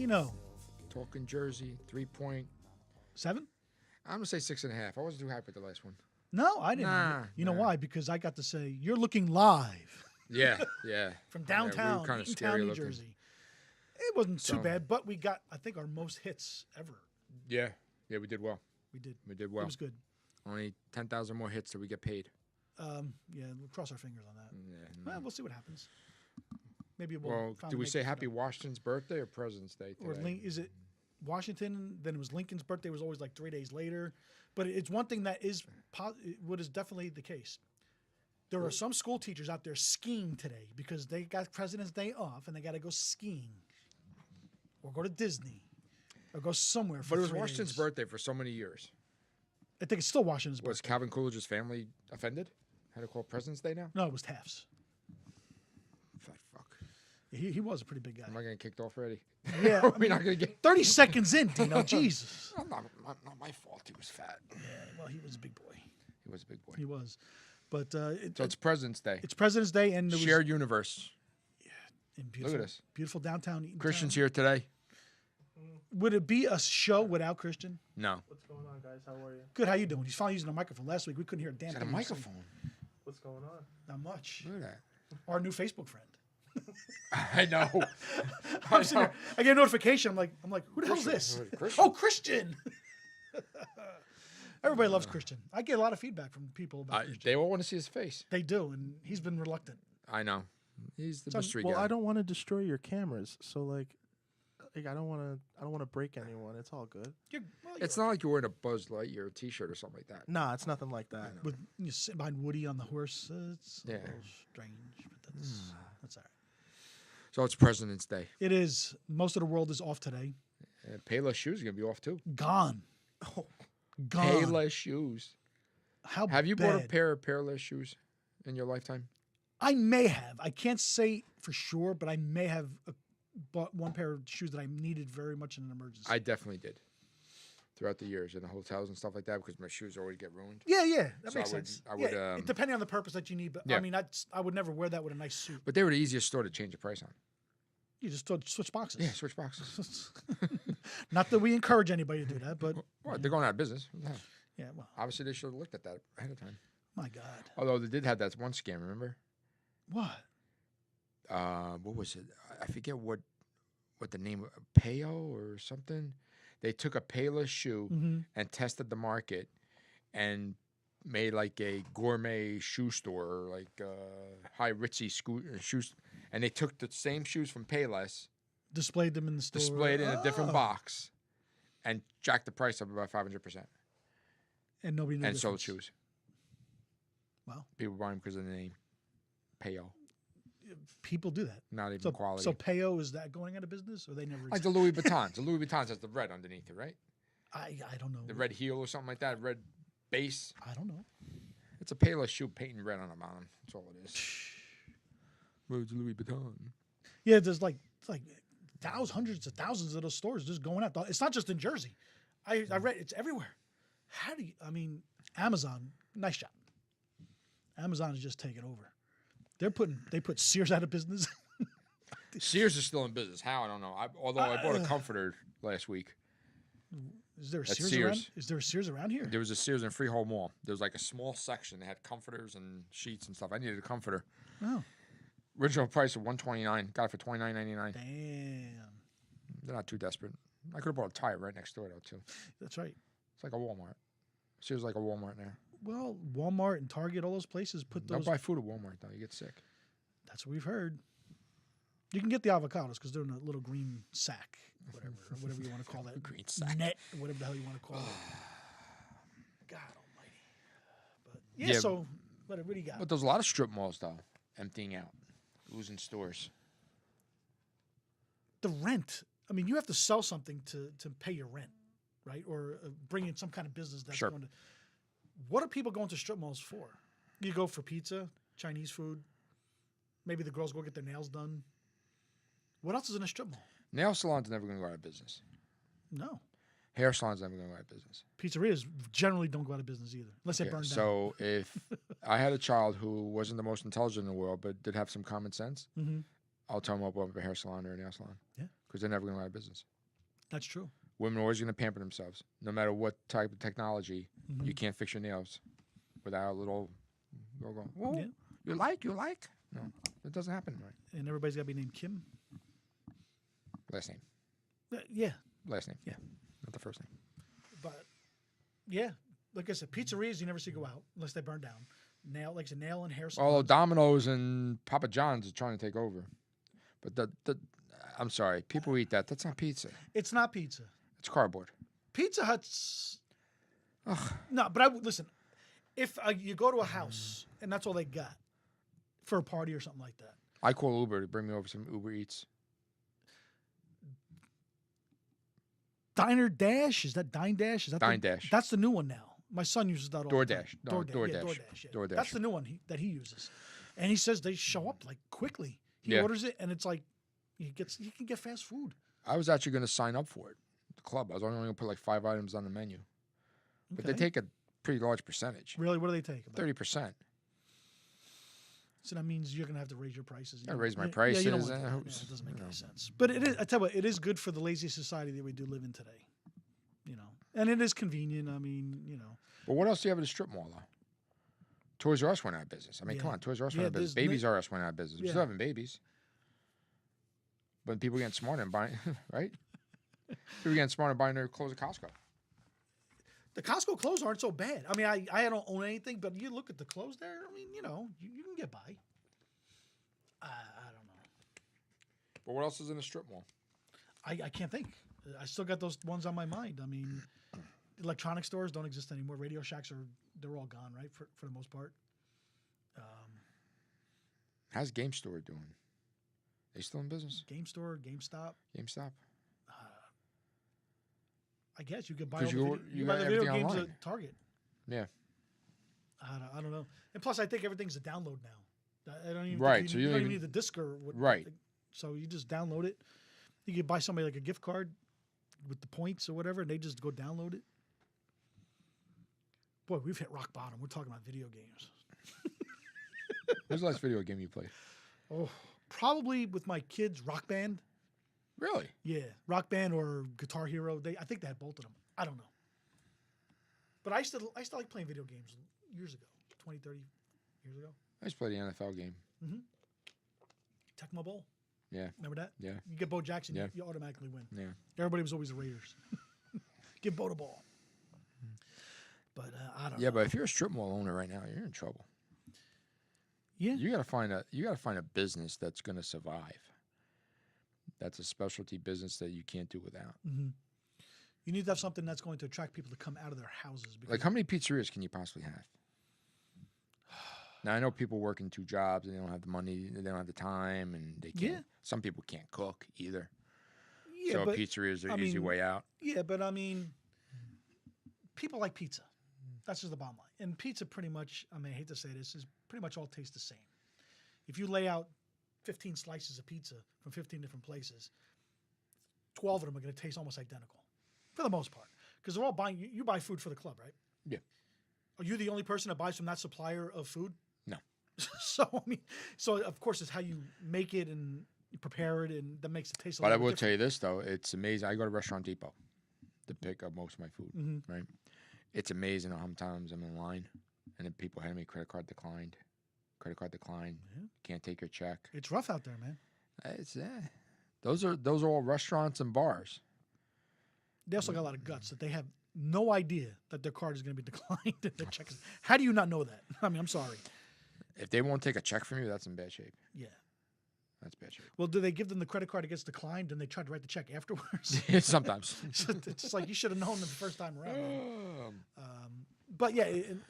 Dino. Talkin Jersey, 3-point. 7? I'm going to say 6.5. I wasn't too happy with the last one. No, I didn't. Nah, you know nah. why? Because I got to say, you're looking live Yeah. from Yeah, we were downtown, kinda Eatontown, scary New looking. Jersey. It wasn't too So- bad, but we got, I think, our most hits ever. Yeah. Yeah, we did well. We did. We did well. It was good. Only 10,000 more hits till we get paid. Yeah, we'll cross our fingers on that. Yeah, Well, we'll see what happens. Maybe we'll. Well, finally do we make say it Happy done. Washington's birthday or President's Day today? Or is it Washington? Then it was Lincoln's birthday. Was always like 3 days later. But it's one thing that is what is definitely the case. There are some school teachers out there skiing today because they got President's Day off and they got to go skiing, or go to Disney, or go somewhere. For But it was 3 Washington's days. birthday for so many years. I think it's still Washington's Was birthday. Calvin Coolidge's family offended? Had to call President's Day now? No, it was Taft's. Fat fuck. He was a pretty big guy. Am I getting kicked off already? Yeah, Are we not going to get... 30 seconds in, Dino. Jesus. Not my fault. He was fat. Yeah, well, he was a big boy. He was a big boy. He was. But So it's President's Day. it's President's Day, and there was Shared universe. in beautiful, this. beautiful downtown Eatontown. Christian's here today? Would it be a show without Christian? No. What's going on, guys? How are you? Good. How you doing? He's finally using a microphone. Last week we couldn't hear a damn Is that a thing he was saying. microphone? What's going on? Not much. Look at that. Our new Facebook friend. I know. I'm sitting there, I get a notification. I'm like, who the hell is this? Christian. Oh, Christian. Everybody loves Christian. I get a lot of feedback from people about Christian. They all want to see his face. They do, and he's been reluctant. I know. He's the So- mystery Well, guy. I don't want to destroy your cameras, so like I don't want to break anyone. It's all good. It's not like you're wearing a Buzz Lightyear T-shirt or something like that. Nah, it's nothing like that. With you sit behind Woody on the horse. It's a Yeah. little strange, but that's all right. So it's President's Day. It is. Most of the world is off today. Payless shoes are going to be off too. Gone. Gone. Payless shoes. How Have you bought a bad. pair of Payless shoes in your lifetime? I may have. I can't say for sure, but I may have bought one pair of shoes that I needed very much in an emergency. I definitely did. Throughout the years in the hotels and stuff like that, because my shoes always get ruined. yeah, that So makes I would- sense. I would, yeah, depending on the purpose that you need, but Yeah. I mean, I would never wear that with a nice suit. But they were the easiest store to change the price on. You just switch boxes. Yeah, switch boxes. Not that we encourage anybody to do that, but Well, they're going out of business. Yeah. yeah. Well, Obviously, they should have looked at that ahead of time. my God, Although they did have that one scam, remember? what? What was it? I forget what the name, Payo or something. They took a Payless shoe Mm-hmm. and tested the market and made like a gourmet shoe store, like high ritzy shoes. And they took the same shoes from Payless, Displayed them in the store. displayed in a different Oh. box, and jacked the price up about 500%. and nobody knew. And sold difference. shoes. Wow, People buy them because of the name, Payo. people do that. Not even So, quality. so Payo, is that going out of business, or they never? Like the Louis Vuittons. The Louis Vuittons has the red underneath it, right? I don't know. The red heel or something like that, red base. I don't know. It's a Payless shoe painted red on the bottom. That's all it is. Well, it's Louis Vuitton. Yeah, there's like hundreds of thousands of those stores just going out. It's not just in Jersey. I read it's everywhere. How do you? I mean, Amazon, nice job. Amazon is just taking over. They put Sears out of business. Sears is still in business. How? I don't know. Although I bought a comforter last week. Is there a That's Sears, Sears. around? Is there a Sears around here? There was a Sears in Freehold Mall. There was like a small section. They had comforters and sheets and stuff. I needed a comforter. Oh, Original price of $129. Got it for $29.99. damn. They're not too desperate. I could have bought a tire right next door though too. That's right. It's like a Walmart. Sears is like a Walmart now. Well, Walmart and Target, all those places put Don't those. buy food at Walmart though. You get sick. That's what we've heard. You can get the avocados because they're in a little green sack, whatever you want to call that. Green sack. Net, whatever the hell you want to call it. God Almighty. But yeah, Yeah, so what do you got? But there's a lot of strip malls though, emptying out, losing stores. The rent. I mean, you have to sell something to pay your rent, right? Or bring in some kind of business that's Sure. going to. What are people going to strip malls for? You go for pizza, Chinese food. Maybe the girls go get their nails done. What else is in a strip mall? Nail salons never going to go out of business. No. Hair salons never going to go out of business. Pizzerias generally don't go out of business either, unless they Yeah, burn down. so if I had a child who wasn't the most intelligent in the world but did have some common sense, Mm-hmm. I'll tell him open up a hair salon or a nail salon. Yeah. Because they're never going to go out of business. That's true. Women are always going to pamper themselves, no matter what type of technology. Mhm. You can't fix your nails without a little go. Whoa, Yeah. you like? No, it doesn't happen right. And everybody's got to be named Kim. Last name, Yeah. last name. Yeah. Not the first name. But yeah, like I said, pizzerias you never see go out unless they burn down. Nail and hair salons. Although Domino's and Papa John's are trying to take over, but the I'm sorry, people eat that. That's not pizza. It's not pizza. It's cardboard. Pizza Hut's Ugh. no, but I would listen. If you go to a house and that's all they got for a party or something like that, I call Uber to bring me over some Uber Eats. Diner Dash, is that Dine Dash? Is that Dine Dash. That's the new one now. My son uses that all the time. DoorDash. No, DoorDash. Yeah, DoorDash. Yeah. DoorDash. That's the new one that he uses, and he says they show up like quickly. He Yeah. orders it, and it's like he can get fast food. I was actually going to sign up for it. The club. I was only going to put like 5 items on the menu, but they Okay. take a pretty large percentage. Really, what do they take? About? 30%. So that means you're gonna have to raise your prices. I raise my Yeah, prices. you don't want that. who's- It doesn't make you know. any sense. But it is. I tell you what, it is good for the lazy society that we do live in today. You know, and it is convenient. I mean, you know. But what else do you have at the strip mall, though? Toys R Us went out of business. I mean, Yeah. come on, Toys R Us Yeah, went out of business. there's Babies R Us went out of business. We're Yeah. still having babies. But people getting smarter and buying, right? People getting smarter and buying their clothes at Costco. The Costco clothes aren't so bad. I mean, I don't own anything, but you look at the clothes there. I mean, you know, you can get by. I don't know. But what else is in the strip mall? I can't think. I still got those ones on my mind. I mean, electronic stores don't exist anymore. Radio Shacks they're all gone, right? For the most part. How's Game Store doing? They still in business? Game Store, GameStop. GameStop? I guess you could buy 'Cause all the you- video, you you buy got the video everything games online. at Target. Yeah. I don't know. And plus, I think everything's a download now. I don't even Right, think so you you don't don't even even- need the disc or what. Right. So you just download it. You could buy somebody like a gift card with the points or whatever, and they just go download it. Boy, we've hit rock bottom. We're talking about video games. When's the last video game you played? Oh, probably with my kids, Rock Band. Really? Yeah, Rock Band or Guitar Hero. I think they had both of them. I don't know. But I used to like playing video games years ago, 20, 30 years ago. I just played the NFL game. Tecmo Bowl. Yeah. Remember that? Yeah. You get Bo Jackson, Yeah. you automatically win. Yeah. Everybody was always the Raiders. Give Bo the ball. But I don't know. Yeah, but if you're a strip mall owner right now, you're in trouble. Yeah. You gotta find a business that's gonna survive. That's a specialty business that you can't do without. You need to have something that's going to attract people to come out of their houses. Because Like, how many pizzerias can you possibly have? Now I know people working 2 jobs and they don't have the money, they don't have the time, and they can't. Yeah. Some people can't cook either. yeah, So but, pizzeria is the I easy mean, way out. Yeah, but I mean, people like pizza. That's just the bottom line. And pizza pretty much, I mean, I hate to say this, is pretty much all tastes the same. If you lay out 15 slices of pizza from 15 different places, 12 of them are going to taste almost identical for the most part. Because they're all buying, you buy food for the club, right? Yeah. Are you the only person that buys from that supplier of food? No. So, I mean, of course, it's how you make it and you prepare it, and that makes it taste a But I little will different. tell you this though, it's amazing. I go to Restaurant Depot to pick up most of my food. Mm-hmm. Right? It's amazing how many times I'm in line, and then people hand me credit card declined. Credit card declined. Yeah. Can't take your check. It's rough out there, man. It's those are all restaurants and bars. They also got a lot of guts that they have no idea that their card is going to be declined. Their check is, how do you not know that? I mean, I'm sorry. If they won't take a check from you, that's in bad shape. Yeah. That's bad shape. Well, do they give them the credit card that gets declined and they try to write the check afterwards? Sometimes. So it's like you should have known the first time around. But yeah,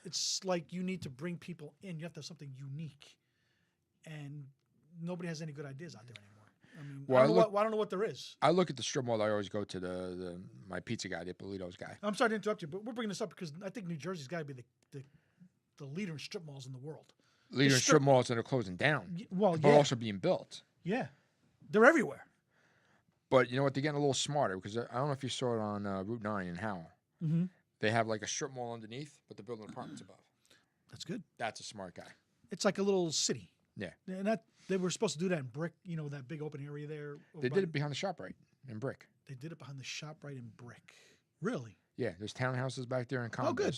it's like you need to bring people in. You have to have something unique, and nobody has any good ideas out there anymore. I mean, Well, I don't know what there is. I look at the strip mall. I always go to my pizza guy, the Ippolito's guy. I'm sorry to interrupt you, but we're bringing this up because I think New Jersey's got to be the leader in strip malls in the world. Leader in strip- strip malls that are closing down, Well, but yeah, also being built. yeah, they're everywhere. But you know what? They're getting a little smarter because I don't know if you saw it on Route 9 in Howell. Mm-hmm. They have like a strip mall underneath, but they're building apartments above. That's good. That's a smart guy. It's like a little city. Yeah. And that they were supposed to do that in Brick, that big open area there. They did it behind the ShopRite in Brick. They did it behind the ShopRite in Brick. Really? Yeah, there's townhouses back there and condos. Oh, good.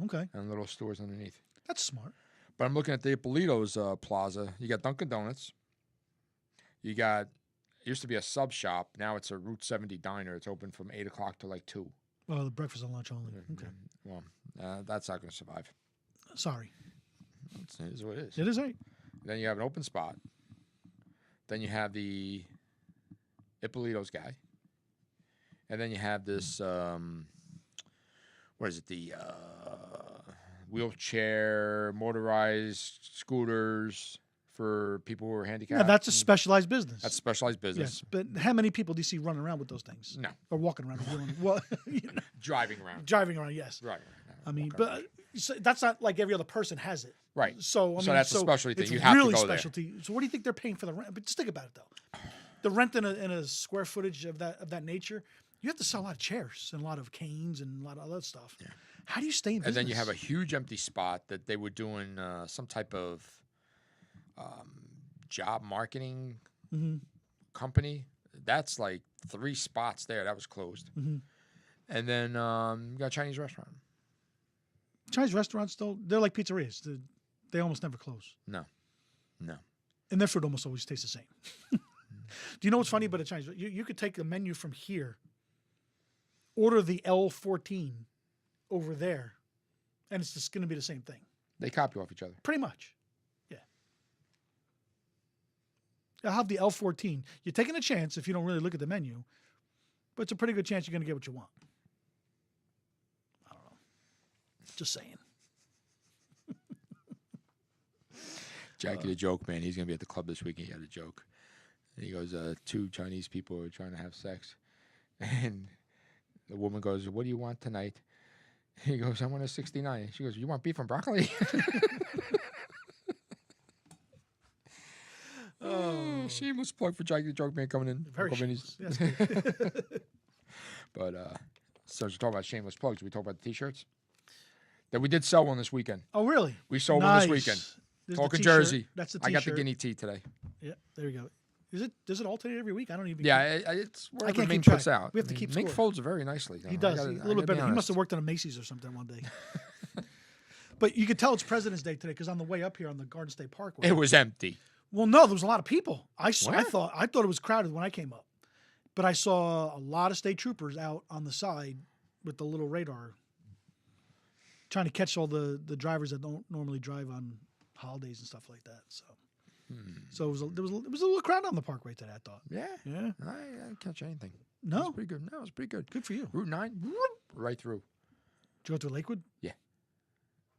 Okay. And little stores underneath. That's smart. But I'm looking at the Ippolito's Plaza. You got Dunkin' Donuts. You got, it used to be a sub shop. Now it's a Route 70 diner. It's open from 8 o'clock to like 2. Oh, the breakfast and lunch only. Okay. Well, that's not going to survive. Sorry. It is what it is. It is right. Then you have an open spot. Then you have the Ippolito's guy. And then you have this, what is it, the wheelchair, motorized scooters for people who are handicapped. Yeah, that's a specialized business. That's specialized business. Yes, but how many people do you see running around with those things? No. Or walking around? Doing, well, Driving around. driving around, yes. Driving around. I mean, Okay. but so that's not like every other person has it. Right. So, I mean, So that's a specialty thing. It's You have to really go there. specialty. So what do you think they're paying for the rent? But just think about it, though. The rent in a square footage of that nature, you have to sell a lot of chairs and a lot of canes and a lot of other stuff. Yeah. How do you stay in business? And then you have a huge empty spot that they were doing some type of job marketing company. That's like 3 spots there. That was closed. And then you got a Chinese restaurant. Chinese restaurants, they're like pizzerias. They almost never close. No. And their food almost always tastes the same. Do you know what's funny about a Chinese? You could take a menu from here, order the L14 over there, and it's just going to be the same thing. They copy off each other. Pretty much. Yeah. I'll have the L14. You're taking a chance if you don't really look at the menu, but it's a pretty good chance you're going to get what you want. I don't know. Just saying. Jackie the joke, man. He's going to be at the club this weekend. He had a joke. And he goes, 2 Chinese people are trying to have sex. And the woman goes, what do you want tonight? He goes, I want a 69. She goes, you want beef and broccoli? Shameless plug for Jackie the joke, man, coming in. Very shameless. Yes. But, so to talk about shameless plugs, we talk about the T-shirts? That we did sell one this weekend. Oh, really? We sold one this weekend. There's the Talkin t-shirt. Jersey. That's the T-shirt. I got the guinea tea today. Yeah, there you go. Does it alternate every week? I don't even. Yeah, it's wherever can't Mink keep puts track. out. We have to keep Mink score. folds very nicely. Though. He does. A little bit better. He must have worked on a Macy's or something one day. But you could tell it's President's Day today because on the way up here on the Garden State Parkway, It was empty. well, no, there was a lot of people. I Where? thought it was crowded when I came up, but I saw a lot of state troopers out on the side with the little radar, trying to catch all the drivers that don't normally drive on holidays and stuff like that. So, so there was a little crowd on the Parkway today. I thought. Yeah. Yeah. I didn't catch anything. It No. was pretty good. No, it was pretty good. Good for you. Route 9, right through. Did you go through Lakewood?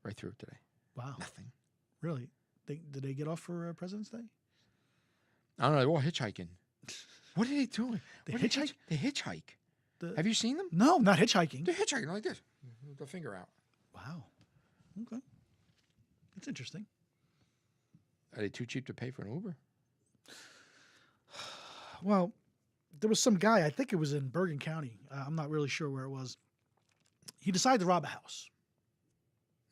Right through today. Wow. Nothing. Really? Did they get off for President's Day? I don't know. They're all hitchhiking. What are they doing? They What are hitchhike? They hitchhike. Have you seen them? No, not hitchhiking. They're hitchhiking like this. With the finger out. Wow. Okay. That's interesting. Are they too cheap to pay for an Uber? Well, there was some guy, I think it was in Bergen County. I'm not really sure where it was. He decided to rob a house.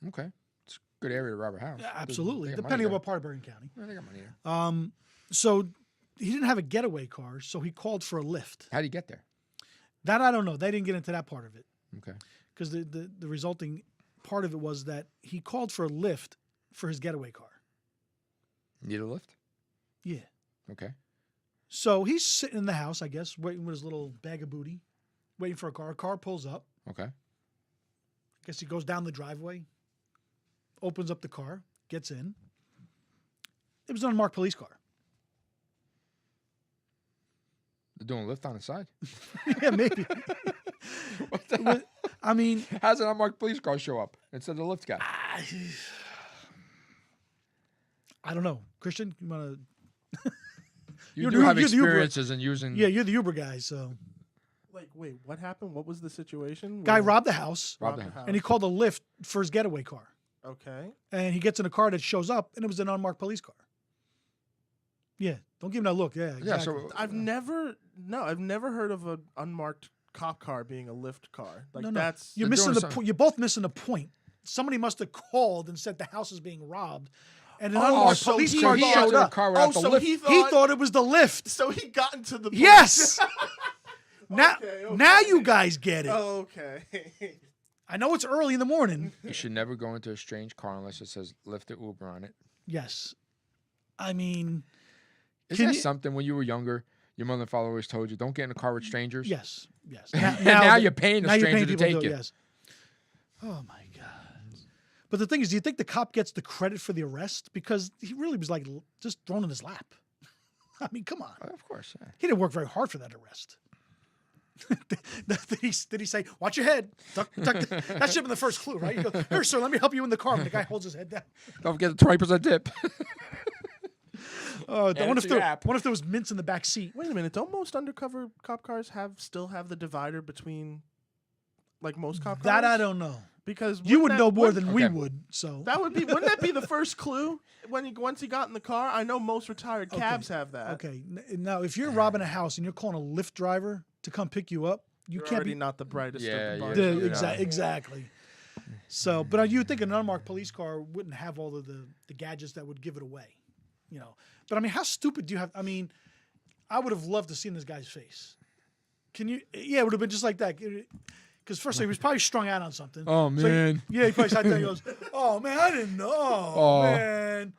Okay. It's a good area to rob a house. Yeah, absolutely. They got money Depending on there. what part of Bergen County. Yeah, they got money there. So he didn't have a getaway car, so he called for a lift. How do you get there? That I don't know. They didn't get into that part of it. Okay. Because the resulting part of it was that he called for a lift for his getaway car. Need a lift? Yeah. Okay. So he's sitting in the house, I guess, waiting with his little bag of booty, waiting for a car. A car pulls up. Okay. I guess he goes down the driveway, opens up the car, gets in. It was an unmarked police car. They're doing a lift on the side? Yeah, maybe. What the hell? I mean, How's an unmarked police car show up instead of the lift guy? I don't know. Christian, you want to? You do have you're the Uber. experiences in using... Yeah, you're the Uber guy, so. Like, wait, what happened? What was the situation? Guy Where- robbed the house, Robbed the house. and he called a lift for his getaway car. Okay. And he gets in a car that shows up, and it was an unmarked police car. Yeah, don't give him that look. Yeah, exactly. Yeah, so... I've never heard of an unmarked cop car being a lift car. Like No. that's You're They're missing doing the something. point. You're both missing the point. Somebody must have called and said the house is being robbed, and an Oh, unmarked so police he car he showed entered a up. car without the so lift. he He thought it was the lift. so he got into the Yes. Now, Okay. now you guys get it. Okay. I know it's early in the morning. You should never go into a strange car unless it says Lyft or Uber on it. Yes. I mean, Isn't that you- something when you were younger, your mother and father always told you, don't get in a car with strangers? yes. Now you're paying a now you're stranger to people take do you. it, yes. Oh, my God. But the thing is, do you think the cop gets the credit for the arrest? Because he really was like just thrown in his lap. I mean, come on. Of course. Yeah. He didn't work very hard for that arrest. did he say, watch your head? Duck, duck, duck. That should have been the first clue, right? You go, here, sir, let me help you in the car. And the guy holds his head down. Don't forget the 20% tip. Oh, I Add wonder it to your app. if there was mints in the back seat. Wait a minute. Don't most undercover cop cars still have the divider between, like most cop cars? That I don't know. Because You would wouldn't know that- more wouldn't- than we Okay. would. So Wouldn't that be the first clue once he got in the car? I know most retired cabs have that. okay. Now, if you're robbing a house and you're calling a Lyft driver to come pick you up, you You're can't already be not the brightest Yeah, of the you're- bunch. Yeah. exactly. So, but you would think an unmarked police car wouldn't have all of the gadgets that would give it away, you know. But I mean, how stupid do you have? I mean, I would have loved to see this guy's face. Can you? Yeah, it would have been just like that. Because first, he was probably strung out on something. Oh, So man. he probably sat there and goes, "Oh man, I didn't know, Oh. man."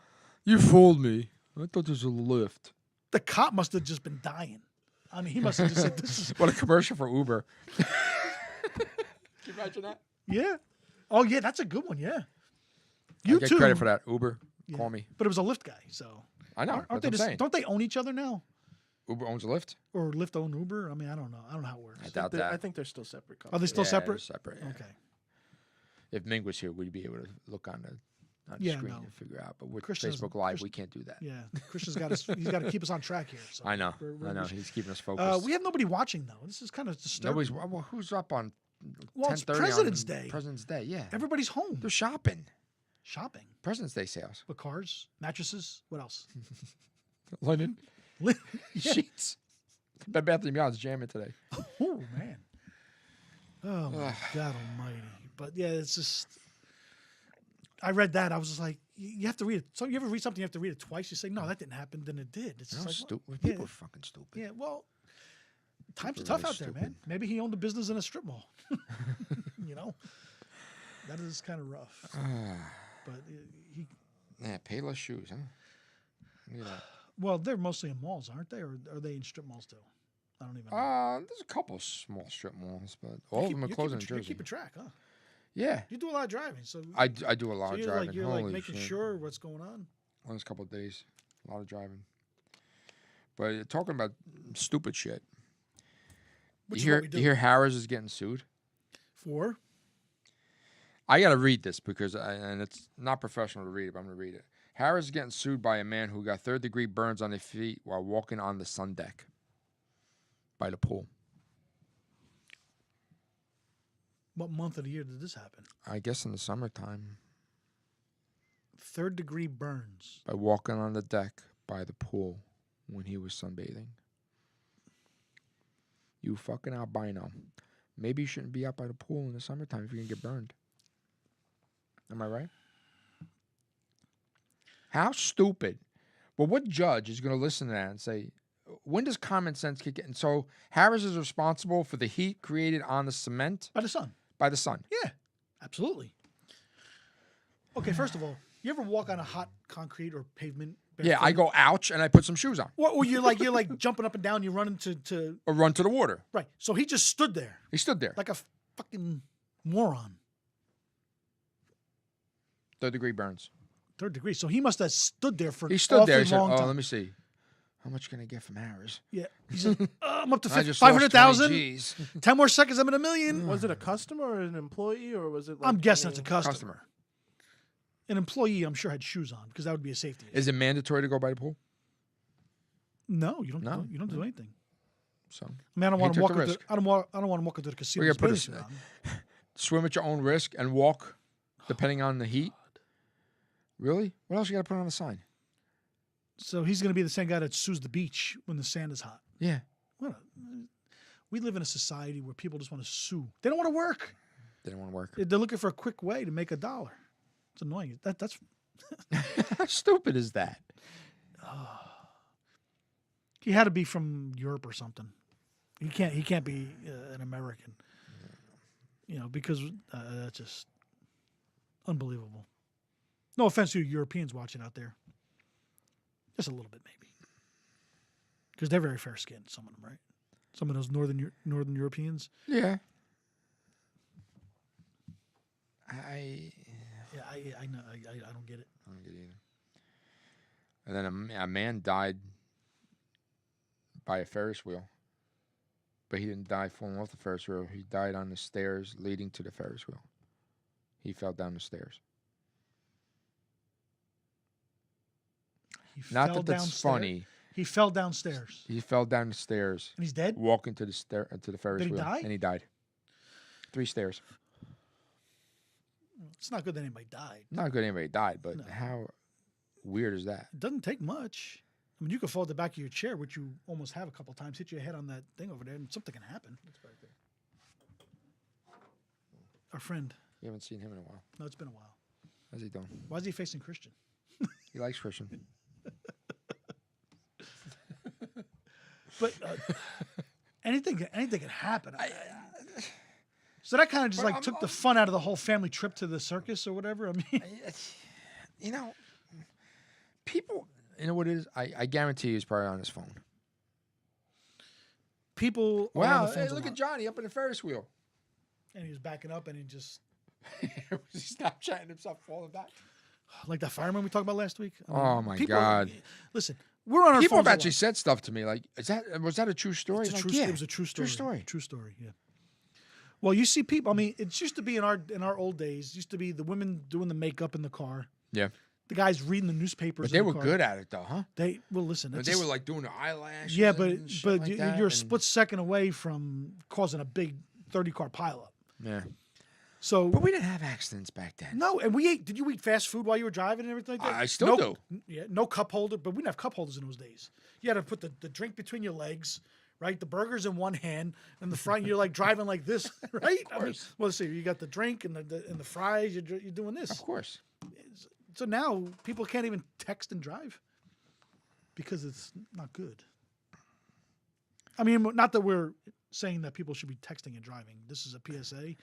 You fooled me. I thought this was a Lyft. The cop must have just been dying. I mean, he must have just said, "This is What a commercial for Uber. Can you imagine that? yeah." Oh yeah, that's a good one. Yeah, I you get too. credit for that. Uber, Yeah. call me. But it was a Lyft guy, so I know. aren't That's they what I'm just? saying. Don't they own each other now? Uber owns a Lyft? Or Lyft own Uber? I mean, I don't know. I don't know how it works. I doubt I that. think they're still separate Are companies. they still Yeah, separate? they're separate. Yeah. Okay. If Ming was here, we'd be able to look on the Yeah, screen no. and figure out. But with Christian's- Facebook Live, we can't do that. Yeah, Christian's got us. He's got to keep us on track here. So I know. we're- I know. we should- He's keeping us focused. we have nobody watching though. This is kind of disturbing. Nobody's. Well, who's up on Well, it's 10:30 President's on Day. President's Day, yeah. Everybody's home They're shopping. shopping. President's Day sales. With cars, mattresses. What else? Linen. Yeah. Sheets. Bed Bath & Beyond's jamming today. Oh man. Oh my God Almighty! But yeah, it's just. I read that. I was just like, you have to read it. So you ever read something, you have to read it twice. You say, no, that didn't happen. Then it did. It's You just know, like, stupid. well, People yeah. are fucking stupid. Yeah, well, times are People are tough really out there, man. stupid. Maybe he owned a business in a strip mall. You know, that is kind of rough. But he, Yeah, Payless shoes, huh? Look at that. well, they're mostly in malls, aren't they, or are they in strip malls too? I don't even know. There's a couple small strip malls, but all of them are You're closing in keeping- you're Jersey. keeping track, huh? Yeah, You do a lot of driving, so I do a lot so of you're driving. like you're Holy like making shit. sure what's going on. Last couple of days, a lot of driving. But talking about stupid shit. Which you is hear, what we do. you hear Harris is getting sued? For I got to read this because, and it's not professional to read it, but I'm going to read it. Harris is getting sued by a man who got third-degree burns on his feet while walking on the sun deck by the pool. what month of the year did this happen? I guess in the summertime, 3rd degree burns. by walking on the deck by the pool when he was sunbathing. You fucking albino. Maybe you shouldn't be out by the pool in the summertime if you're going to get burned. Am I right? How stupid. Well, what judge is going to listen to that and say, when does common sense kick in? So Harris is responsible for the heat created on the cement By the sun. by the sun. Yeah, absolutely. Okay, first of all, you ever walk on a hot concrete or pavement? Yeah, I barefoot? go ouch and I put some shoes on Well, you're like jumping up and down. You're running to or run to the water. right. So he just stood there He stood there. like a fucking moron. 3rd-degree burns. 3rd degree. So he must have stood there for He an stood there. awfully He said, long "Oh, time. let me see. How much can I get from Harris? Yeah, he's like, I'm up to I just lost 500,000. 20 Gs." 10 more seconds, I'm at $1 million. Was it a customer or an employee or was it? Like, I'm guessing I it's a mean, customer. An employee, I'm sure, had shoes on because that would be a safety issue. Is it mandatory to go by the pool? No, you don't. No? You don't do anything. So I mean, I don't He want to took walk. the Into, risk. I don't want to walk into the casino. We with gotta put bathing a- suit on. swim at your own risk and walk, depending on the heat. Really? What else you got to put on the sign? So he's going to be the same guy that sues the beach when the sand is hot. Yeah. We live in a society where people just want to sue. They don't want to work. They don't want to work. They're looking for a quick way to make $1. It's annoying. That's How stupid is that? he had to be from Europe or something. He can't be an American. You know, because that's just unbelievable. No offense to you Europeans watching out there. Just a little bit, maybe. Because they're very fair-skinned, some of them, right? Some of those northern Europeans. Yeah. I know. I don't get it. I don't get it either. And then a man died by a Ferris wheel. But he didn't die falling off the Ferris wheel. He died on the stairs leading to the Ferris wheel. He fell down the stairs. Not that that's funny. He fell downstairs. He fell down the stairs. And he's dead? Walking to the Ferris Did he wheel. die? And he died. 3 stairs. It's not good that anybody died. Not good anybody died, but No. how weird is that? It doesn't take much. I mean, you can fall at the back of your chair, which you almost have a couple times, hit your head on that thing over there, and something can happen. It's back there. Our friend. You haven't seen him in a while. No, it's been a while. How's he doing? Why is he facing Christian? He likes Christian. But anything can happen. So that kind of just like took the fun out of the whole family trip to the circus or whatever. I mean, You know, people, you know what it is? I guarantee he's probably on his phone. people. are on Wow, the hey, phones a look lot. at Johnny up in the Ferris wheel. And he was backing up, and he just He's Snapchatting himself falling back. like that fireman we talked about last week. I Oh, my people- God. Listen, we're on our People phones have a actually lot. said stuff to me like, was that a true story? It's a Like, true, yeah, It was a true story. True story. True story. Yeah. Well, you see people. I mean, it used to be in our old days. Used to be the women doing the makeup in the car. Yeah. The guys reading the newspapers. But they in the were car. good at it, though, huh? Listen. But that's they just- were like doing the eyelashes. yeah, and shit like that, you're a and- split second away from causing a big 30-car pileup. Yeah. So But we didn't have accidents back then. no, and we ate. Did you eat fast food while you were driving and everything like that? I still do. Yeah, no cup holder, but we didn't have cup holders in those days. You had to put the drink between your legs, right? The burgers in one hand, and the front. You're like driving like this, right? Of course. Well, let's see. You got the drink and the fries. You're doing this. Of course. So now people can't even text and drive because it's not good. I mean, not that we're saying that people should be texting and driving. This is a PSA.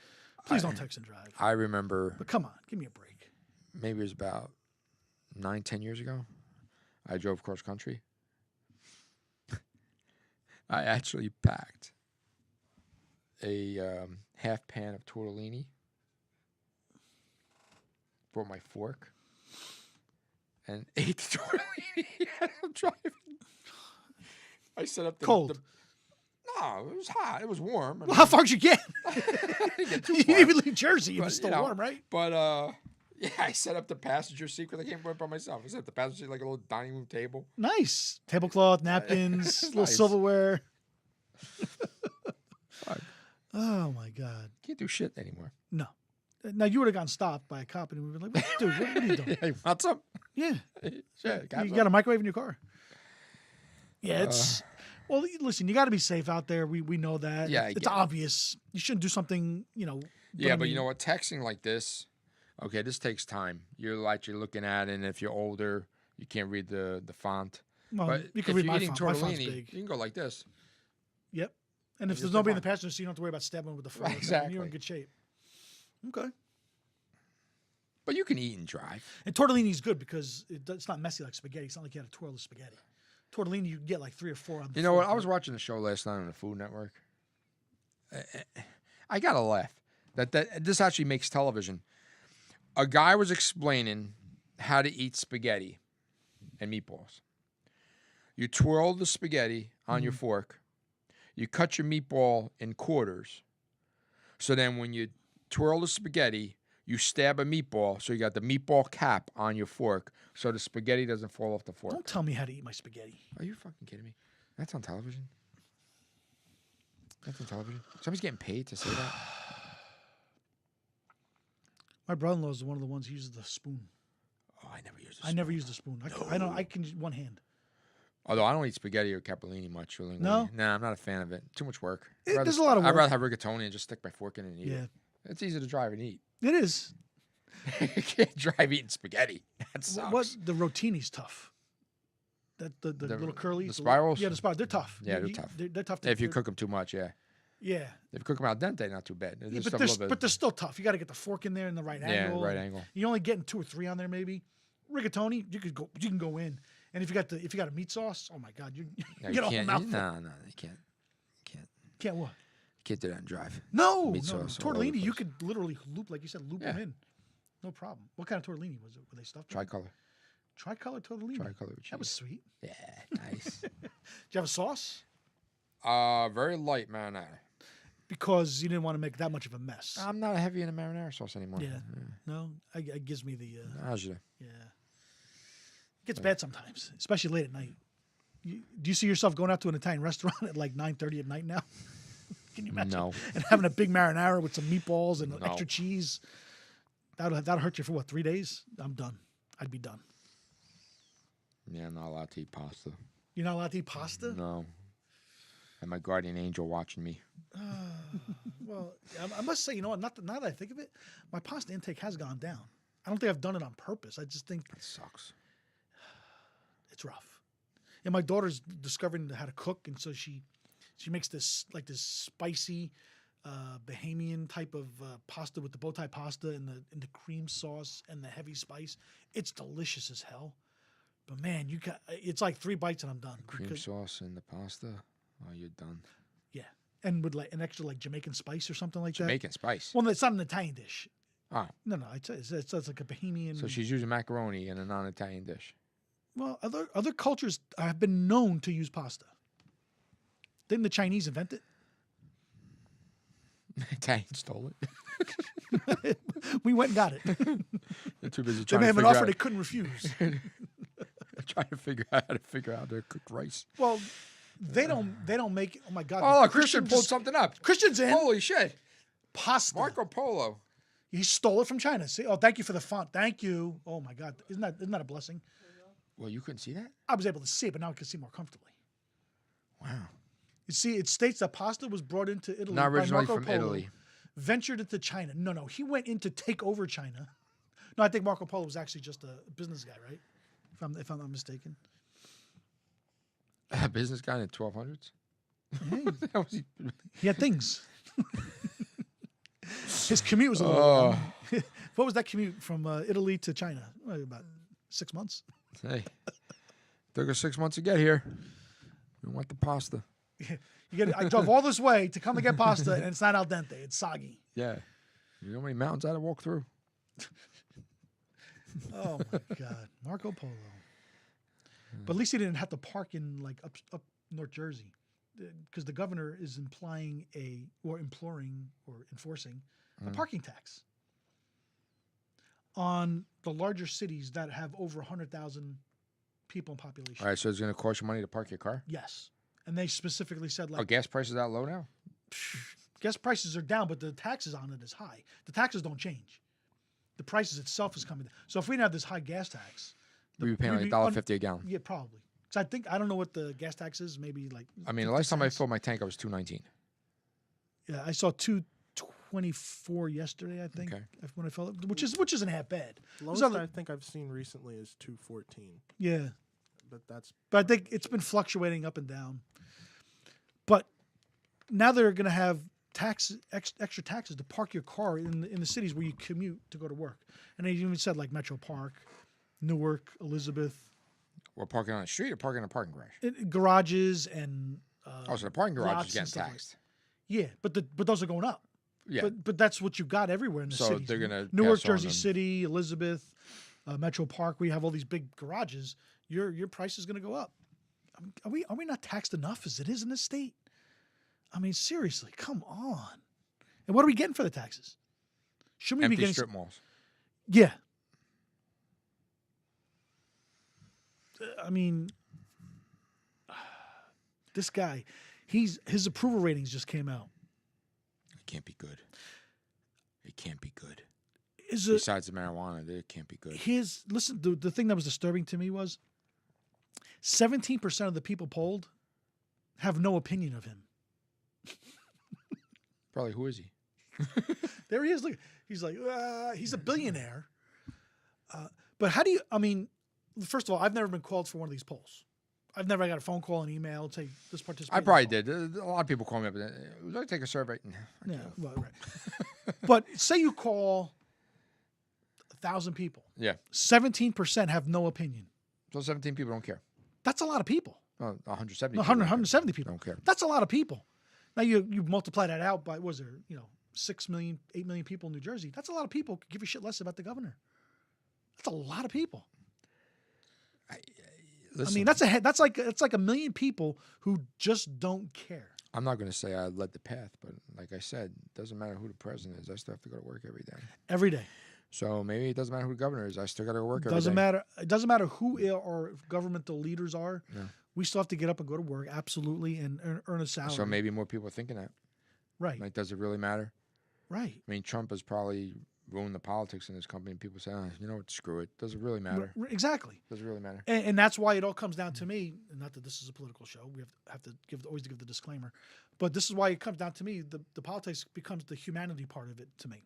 Please don't text and drive. I remember But come on, give me a break. maybe it was about 9-10 years ago. I drove cross country. I actually packed a half pan of tortellini, brought my fork, and ate the tortellini as I'm driving. I set up the Cold. No, it was hot. It was warm. I Well, how mean, far'd you get? I didn't get too You far. didn't even leave Jersey. It But, was still you know, warm, right? But yeah, I set up the passenger seat because I came by myself. I set up the passenger seat like a little dining room table. Nice. Tablecloth, napkins, little Nice. silverware. Fine. Oh, my God. Can't do shit anymore. No. Now, you would have gotten stopped by a cop and we were like, dude, what are you doing? Hey, want some? Yeah. Shit, You got a microwave in your car. Yeah, it's... Well, listen, you got to be safe out there. We know that. Yeah, I It's get it. obvious. You shouldn't do something, Yeah, I but you mean- know what? Texting like this, okay, this takes time. You're actually looking at it, and if you're older, you can't read the font. Well, But you if can read you're my eating font. My font's tortellini, big. you can go like this. Yep. And if You're there's still nobody in the fine. passenger seat, you don't have to worry about stabbing with the fork. Exactly. You're in good shape. Okay. But you can eat and drive. And tortellini's good because it's not messy like spaghetti. It's not like you had to twirl the spaghetti. Tortellini, you can get like 3 or 4 on the You know what? fork, I was right? watching the show last night on the Food Network. I got to laugh. That this actually makes television. A guy was explaining how to eat spaghetti and meatballs. You twirl the spaghetti on your fork. You cut your meatball in quarters. So then when you twirl the spaghetti, you stab a meatball. So you got the meatball cap on your fork so the spaghetti doesn't fall off the fork. Don't tell me how to eat my spaghetti. Are you fucking kidding me? That's on television? That's on television? Somebody's getting paid to say that? My brother-in-law is one of the ones who uses the spoon. Oh, I never used I never use the spoon. I can use one hand. Although I don't eat spaghetti or capellini much. Or No? Nah, I'm not a fan of it. Too much work. There's a lot of I'd work. rather have rigatoni and just stick my fork in it and eat Yeah. it. It's easy to drive and eat. It is. You can't drive eating spaghetti. That sucks. What the rotini's tough. the little curly. The spirals? Yeah, the spirals. They're tough. Yeah, they're tough. They're tough. If you cook them too much, yeah. Yeah. If you cook them al dente, not too bad. Yeah, Just but a little bit. they're still tough. You got to get the fork in there in the right angle. Yeah, right angle. You're only getting 2 or 3 on there, maybe. Rigatoni, you can go in, and if you got a meat sauce, oh my God, you No, get a whole can't. mouthful. No, you can't. Can't what? Can't do that and drive. No, Meat no. sauce all over the Tortellini, you place. could literally loop, like you said, loop Yeah. them in. No problem. What kind of tortellini was it? Were they stuffed? Tricolor. Tricolor tortellini. Tricolor with cheese. That was sweet. Yeah, nice. Did you have a sauce? Very light marinara. Because you didn't want to make that much of a mess. I'm not heavy in the marinara sauce anymore. Yeah. No, it gives me the Nausea. yeah. It gets bad sometimes, especially late at night. Do you see yourself going out to an Italian restaurant at like 9:30 at night now? Can you imagine? No. And having a big marinara with some meatballs and No. extra cheese. That'll hurt you for what, 3 days? I'm done. I'd be done. Yeah, I'm not allowed to eat pasta. You're not allowed to eat pasta? No. And my guardian angel watching me. Well, I must say, you know what? Now that I think of it, my pasta intake has gone down. I don't think I've done it on purpose. I just think That sucks. it's rough. And my daughter's discovering how to cook, and so she makes this spicy Bahamian type of pasta with the bow tie pasta and the cream sauce and the heavy spice. It's delicious as hell. But man, it's like 3 bites and I'm done. Cream sauce and the pasta. Oh, you're done. Yeah, and with like an extra like Jamaican spice or something like that. Jamaican spice. Well, it's not an Italian dish. Oh, No, it's like a Bahamian. so she's using macaroni in a non-Italian dish. Well, other cultures have been known to use pasta. Didn't the Chinese invent it? Italian stole it. We went and got it. They're too busy They trying made to him an figure offer out, they couldn't refuse. trying to figure out how to figure out their cooked rice. Well, they don't make. Oh my God! Oh, the look, Christian pulled something up. Christian's in Holy shit. pasta. Marco Polo. He stole it from China. See? Oh, thank you for the font. Thank you. Oh my God! Isn't that a blessing? Well, you couldn't see that? I was able to see it, but now I can see more comfortably. Wow. You see, it states that pasta was brought into Italy Not by originally Marco from Polo, Italy. ventured into China. No, he went in to take over China. No, I think Marco Polo was actually just a business guy, right? If I'm not mistaken. A business guy in the 1200s? That was He had things. His commute was a little. What was that commute from Italy to China? Well, about 6 months. Hey, took us 6 months to get here. We want the pasta. I drove all this way to come and get pasta, and it's not al dente. It's soggy. Yeah. You know how many mountains I had to walk through? Oh my God, Marco Polo. But at least he didn't have to park in like up North Jersey, because the governor is imploring or enforcing a parking tax on the larger cities that have over 100,000 people in population. All right, so it's going to cost you money to park your car? Yes, and they specifically said Are like gas prices that low now? gas prices are down, but the taxes on it is high. The taxes don't change. The prices itself is coming down. So if we didn't have this high gas tax, We'd be paying we'd like be $1.50 a gallon. yeah, probably. Because I don't know what the gas tax is. Maybe like. I mean, the 50 last time I cents. filled my tank, I was $2.19. Yeah, I saw 2.24 yesterday. I think Okay. when I filled it, which isn't half bad. Lowest other- I think I've seen recently is 214, Yeah, but that's but I think it's been fluctuating up and down. But now they're going to have extra taxes to park your car in the cities where you commute to go to work, and they even said like Metro Park, Newark, Elizabeth, We're parking on the street or parking in a parking garage? garages and Oh, so the parking garage lots is and getting stuff like taxed. yeah, but those are going up. Yeah. But that's what you got everywhere in the So cities. they're gonna Newark, pass on Jersey them. City, Elizabeth, Metro Park. We have all these big garages. Your price is going to go up. I mean, are we not taxed enough as it is in this state? I mean, seriously, come on. And what are we getting for the taxes? Shouldn't we be Empty getting strip malls. Yeah. I mean, this guy, his approval ratings just came out. It can't be good. It can't be good. Is it Besides the marijuana, it can't be good. listen, the thing that was disturbing to me was 17% of the people polled have no opinion of him. Probably, who is he? There he is. Look, he's like, he's a billionaire. But how do you, I mean, first of all, I've never been called for one of these polls. I've never got a phone call, an email, say this participant. I probably did. A lot of people call me up. Would you like to take a survey? Yeah, well, right. But say you call 1,000 people. Yeah. 17% have no opinion. So 17 people don't care. That's a lot of people. 170. No, 170 people. Don't care. That's a lot of people. Now you multiply that out by, was there, 6 million, 8 million people in New Jersey. That's a lot of people could give a shit less about the governor. That's a lot of people. Listen, I mean, that's like 1 million people who just don't care. I'm not going to say I led the path, but like I said, it doesn't matter who the president is. I still have to go to work every day. Every day. So maybe it doesn't matter who the governor is. I still got to go to work every day. Doesn't matter. It doesn't matter who our governmental leaders are. Yeah. We still have to get up and go to work, absolutely, and earn a salary. So maybe more people are thinking that. Right. Like, does it really matter? Right. I mean, Trump has probably ruined the politics in his company, and people say, you know what, screw it. Does it really matter? Exactly. Does it really matter? And that's why it all comes down to me, and not that this is a political show. We have to always give the disclaimer. But this is why it comes down to me. The politics becomes the humanity part of it to me.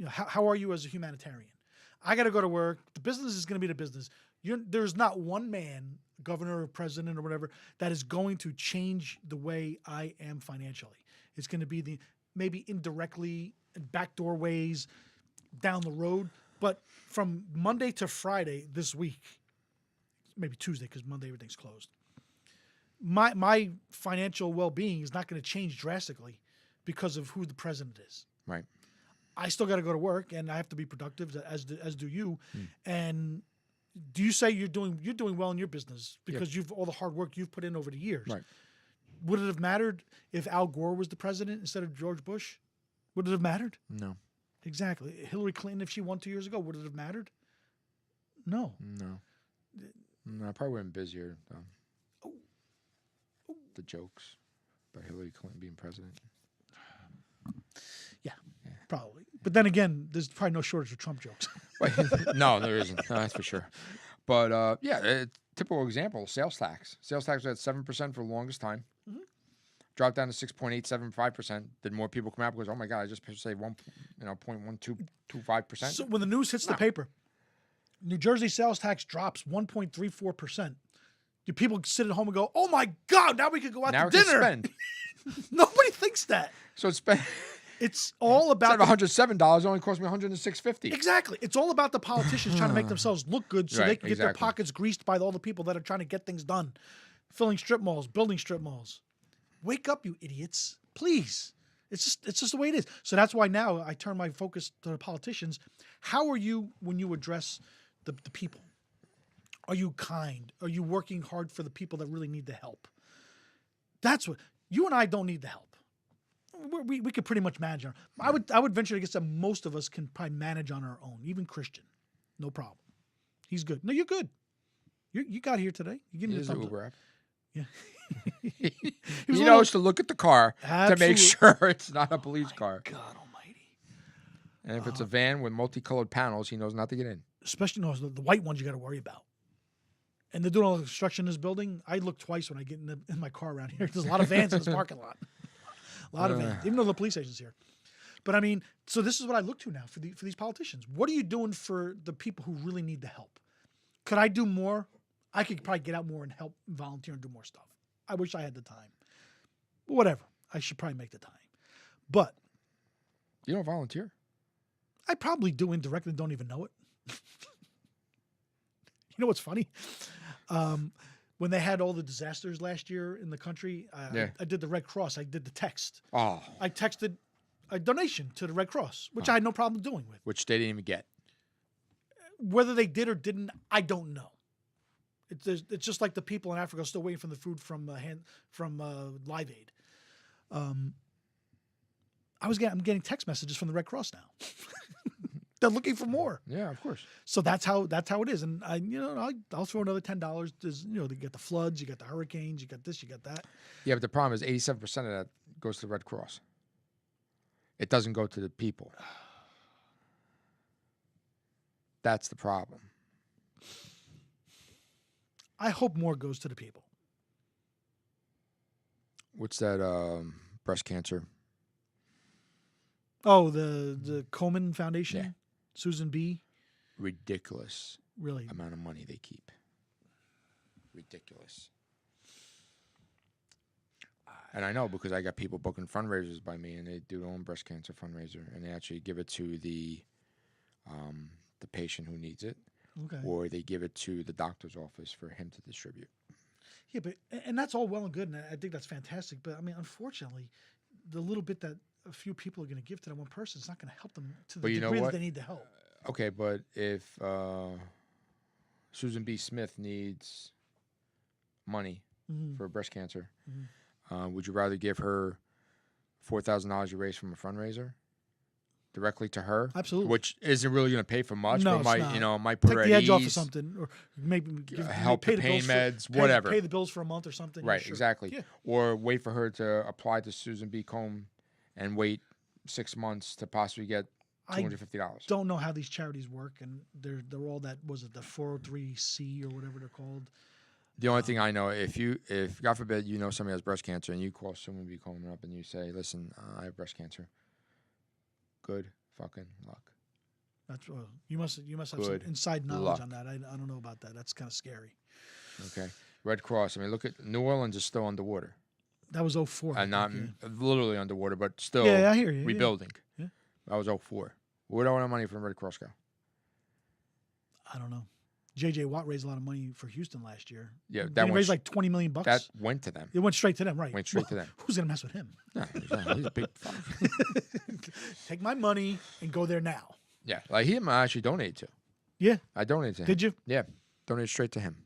How are you as a humanitarian? I got to go to work. The business is going to be the business. There's not one man, governor or president or whatever, that is going to change the way I am financially. It's going to be maybe indirectly, backdoor ways down the road. But from Monday to Friday this week, maybe Tuesday because Monday everything's closed, my financial well-being is not going to change drastically because of who the president is. Right. I still got to go to work and I have to be productive, as do you. And do you say you're doing well in your business because you've all the hard work you've put in over the years? Right. Would it have mattered if Al Gore was the president instead of George Bush? Would it have mattered? No. Exactly. Hillary Clinton, if she won 2 years ago, would it have mattered? No. No, I probably would have been busier. The jokes about Hillary Clinton being president. Yeah, probably. But then again, there's probably no shortage of Trump jokes. No, there isn't. No, that's for sure. But a typical example: sales tax. Sales tax was at 7% for the longest time. Mm-hmm. Dropped down to 6.875%. Did more people come out because, oh my God, I just saved 0.1225%? So when the news hits the paper, New Jersey sales tax drops 1.34%. Do people sit at home and go, "Oh my God, now we could go out now to dinner"? Spend. Nobody thinks that. So It's all about instead of $107, it only cost me $106.50. Exactly. It's all about the politicians trying to make themselves look good so they can get their pockets greased by all the people that are trying to get things done. Filling strip malls, building strip malls. Wake up, you idiots. Please. It's just the way it is. So that's why now I turn my focus to the politicians. How are you when you address the people? Are you kind? Are you working hard for the people that really need the help? That's what you and I don't need the help. We could pretty much manage I would venture to guess that most of us can probably manage on our own. Even Christian, no problem. He's good. No, you're good. You got here today. You give me the thumbs up. Uber app. Yeah. He knows to look at the car to make sure it's not a police car. God Almighty! And if it's a van with multicolored panels, he knows not to get in. Especially the white ones you got to worry about. And they're doing all the construction in this building. I look twice when I get in my car around here. There's a lot of vans in this parking lot. A lot of vans, even though the police station's here. But I mean, so this is what I look to now for these politicians. What are you doing for the people who really need the help? Could I do more? I could probably get out more and help and volunteer and do more stuff. I wish I had the time. But whatever. I should probably make the time. But you don't volunteer? I probably do indirectly, don't even know it. You know what's funny? When they had all the disasters last year in the country, I did the Red Cross. I did the text. Oh. I texted a donation to the Red Cross, which I had no problem doing with. Which they didn't even get. Whether they did or didn't, I don't know. It's just like the people in Africa still waiting for the food from Live Aid. I'm getting text messages from the Red Cross now. They're looking for more. Yeah, of course. So that's how it is. And I'll throw another $10. There's, you get the floods, you got the hurricanes, you got this, you got that. Yeah, but the problem is 87% of that goes to the Red Cross. It doesn't go to the people. That's the problem. I hope more goes to the people. What's that? Breast cancer. Oh, the Komen Foundation? Yeah. Susan B. Ridiculous. Really? Amount of money they keep. Ridiculous. And I know because I got people booking fundraisers by me, and they do their own breast cancer fundraiser, and they actually give it to the patient who needs it, Okay. or they give it to the doctor's office for him to distribute. Yeah, but and that's all well and good, and I think that's fantastic. But I mean, unfortunately, the little bit that a few people are going to give to that one person is not going to help them to the But you know degree that what? they need the help. Okay, but if Susan B. Smith needs money Mhm. for breast cancer, Mhm. would you rather give her $4,000 you raised from a fundraiser directly to her? Absolutely. Which isn't really going to pay for much, No, but it's might not. might put Take her the at edge off of ease, something, or maybe help pay the the pain bills meds, pay, whatever. Pay the bills for a month or something. Right, Sure. exactly. Yeah. Or wait for her to apply to Susan B. Combe and wait 6 months to possibly get $250. Don't know how these charities work, and they're all that, was it the 403C or whatever they're called. The only thing I know, if God forbid you know somebody has breast cancer and you call someone be calling up and you say, "Listen, I have breast cancer." Good fucking luck. That's you must have Good some inside knowledge luck. on that. I don't know about that. That's kind of scary. Okay. Red Cross. I mean, look at New Orleans is still underwater, That was 04. I and not think, literally underwater, but still yeah, I hear you. rebuilding. Yeah. That was 04. Where do all that money from Red Cross go? I don't know. J.J. Watt raised a lot of money for Houston last year. Yeah, Didn't that he went raise like $20 million. that went to them. It went straight to them, right? Went straight to them. Who's gonna mess with him? No, he's a big fuck. Take my money and go there now. Yeah, like him, I actually donated to. Yeah. I donated to him. Did you? Yeah, donated straight to him.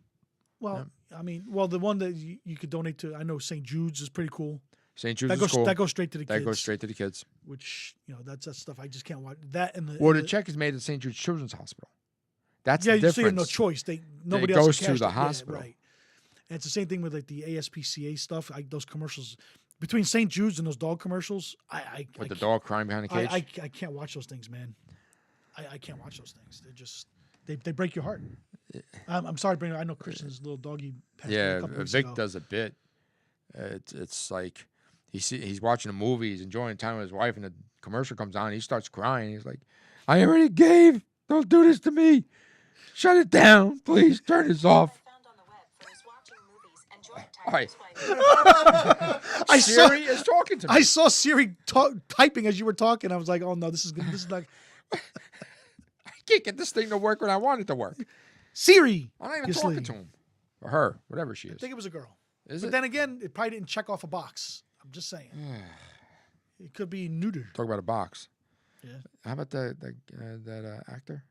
Well, I mean, the one that you could donate to, I know St. Jude's is pretty cool. St. Jude's That is goes cool. that goes straight to the kids. That goes straight to the kids. Which that's stuff I just can't watch. That and the Or and the check is made at St. Jude's Children's Hospital. That's yeah, the you see, difference. no choice. Nobody It else goes can to cash the it. Yeah, hospital. right? And it's the same thing with like the ASPCA stuff. Those commercials between St. Jude's and those dog commercials. With the dog crying behind the cage. I can't watch those things, man. I can't watch those things. They're just they break your heart. I'm sorry, to bring. I know Christian's little doggy. Passed away a couple weeks Vic ago. does a bit. It's like he's watching a movie, he's enjoying time with his wife, and the commercial comes on. He starts crying. He's like, "I already gave. Don't do this to me. Shut it down, please. Turn this off." All right. Siri is talking to me. I saw Siri typing as you were talking. I was like, "Oh no, this is good. This is like I can't get this thing to work when I want it to work. Siri." I'm not even Obviously. talking to him or her, whatever she I is. think it was a girl. Is But it? then again, it probably didn't check off a box. I'm just saying. It could be neutered. Talk about a box. Yeah. How about that actor?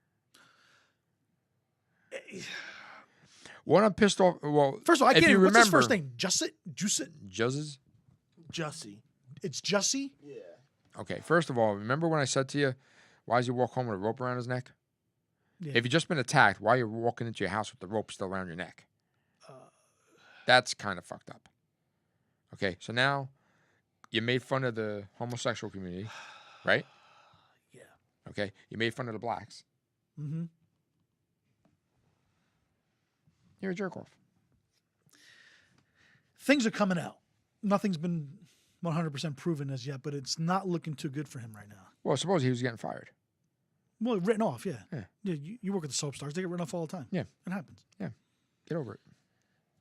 What I'm pissed off. Well, First of all, I if can't you even. What's his remember, first name? Jussit? Juzzes? Jussie. It's Jussie? Yeah. Okay, first of all, remember when I said to you, why does he walk home with a rope around his neck? Yeah. If you've just been attacked, why are you walking into your house with the rope still around your neck? That's kind of fucked up. Okay, so now you made fun of the homosexual community, right? Yeah. Okay, you made fun of the blacks. Mm-hmm. You're a jerk off. Things are coming out. Nothing's been 100% proven as yet, but it's not looking too good for him right now. Well, suppose he was getting fired. Well, written off, yeah. Yeah. You work at the soap stars. They get written off all the time. Yeah. It happens. Yeah, get over it.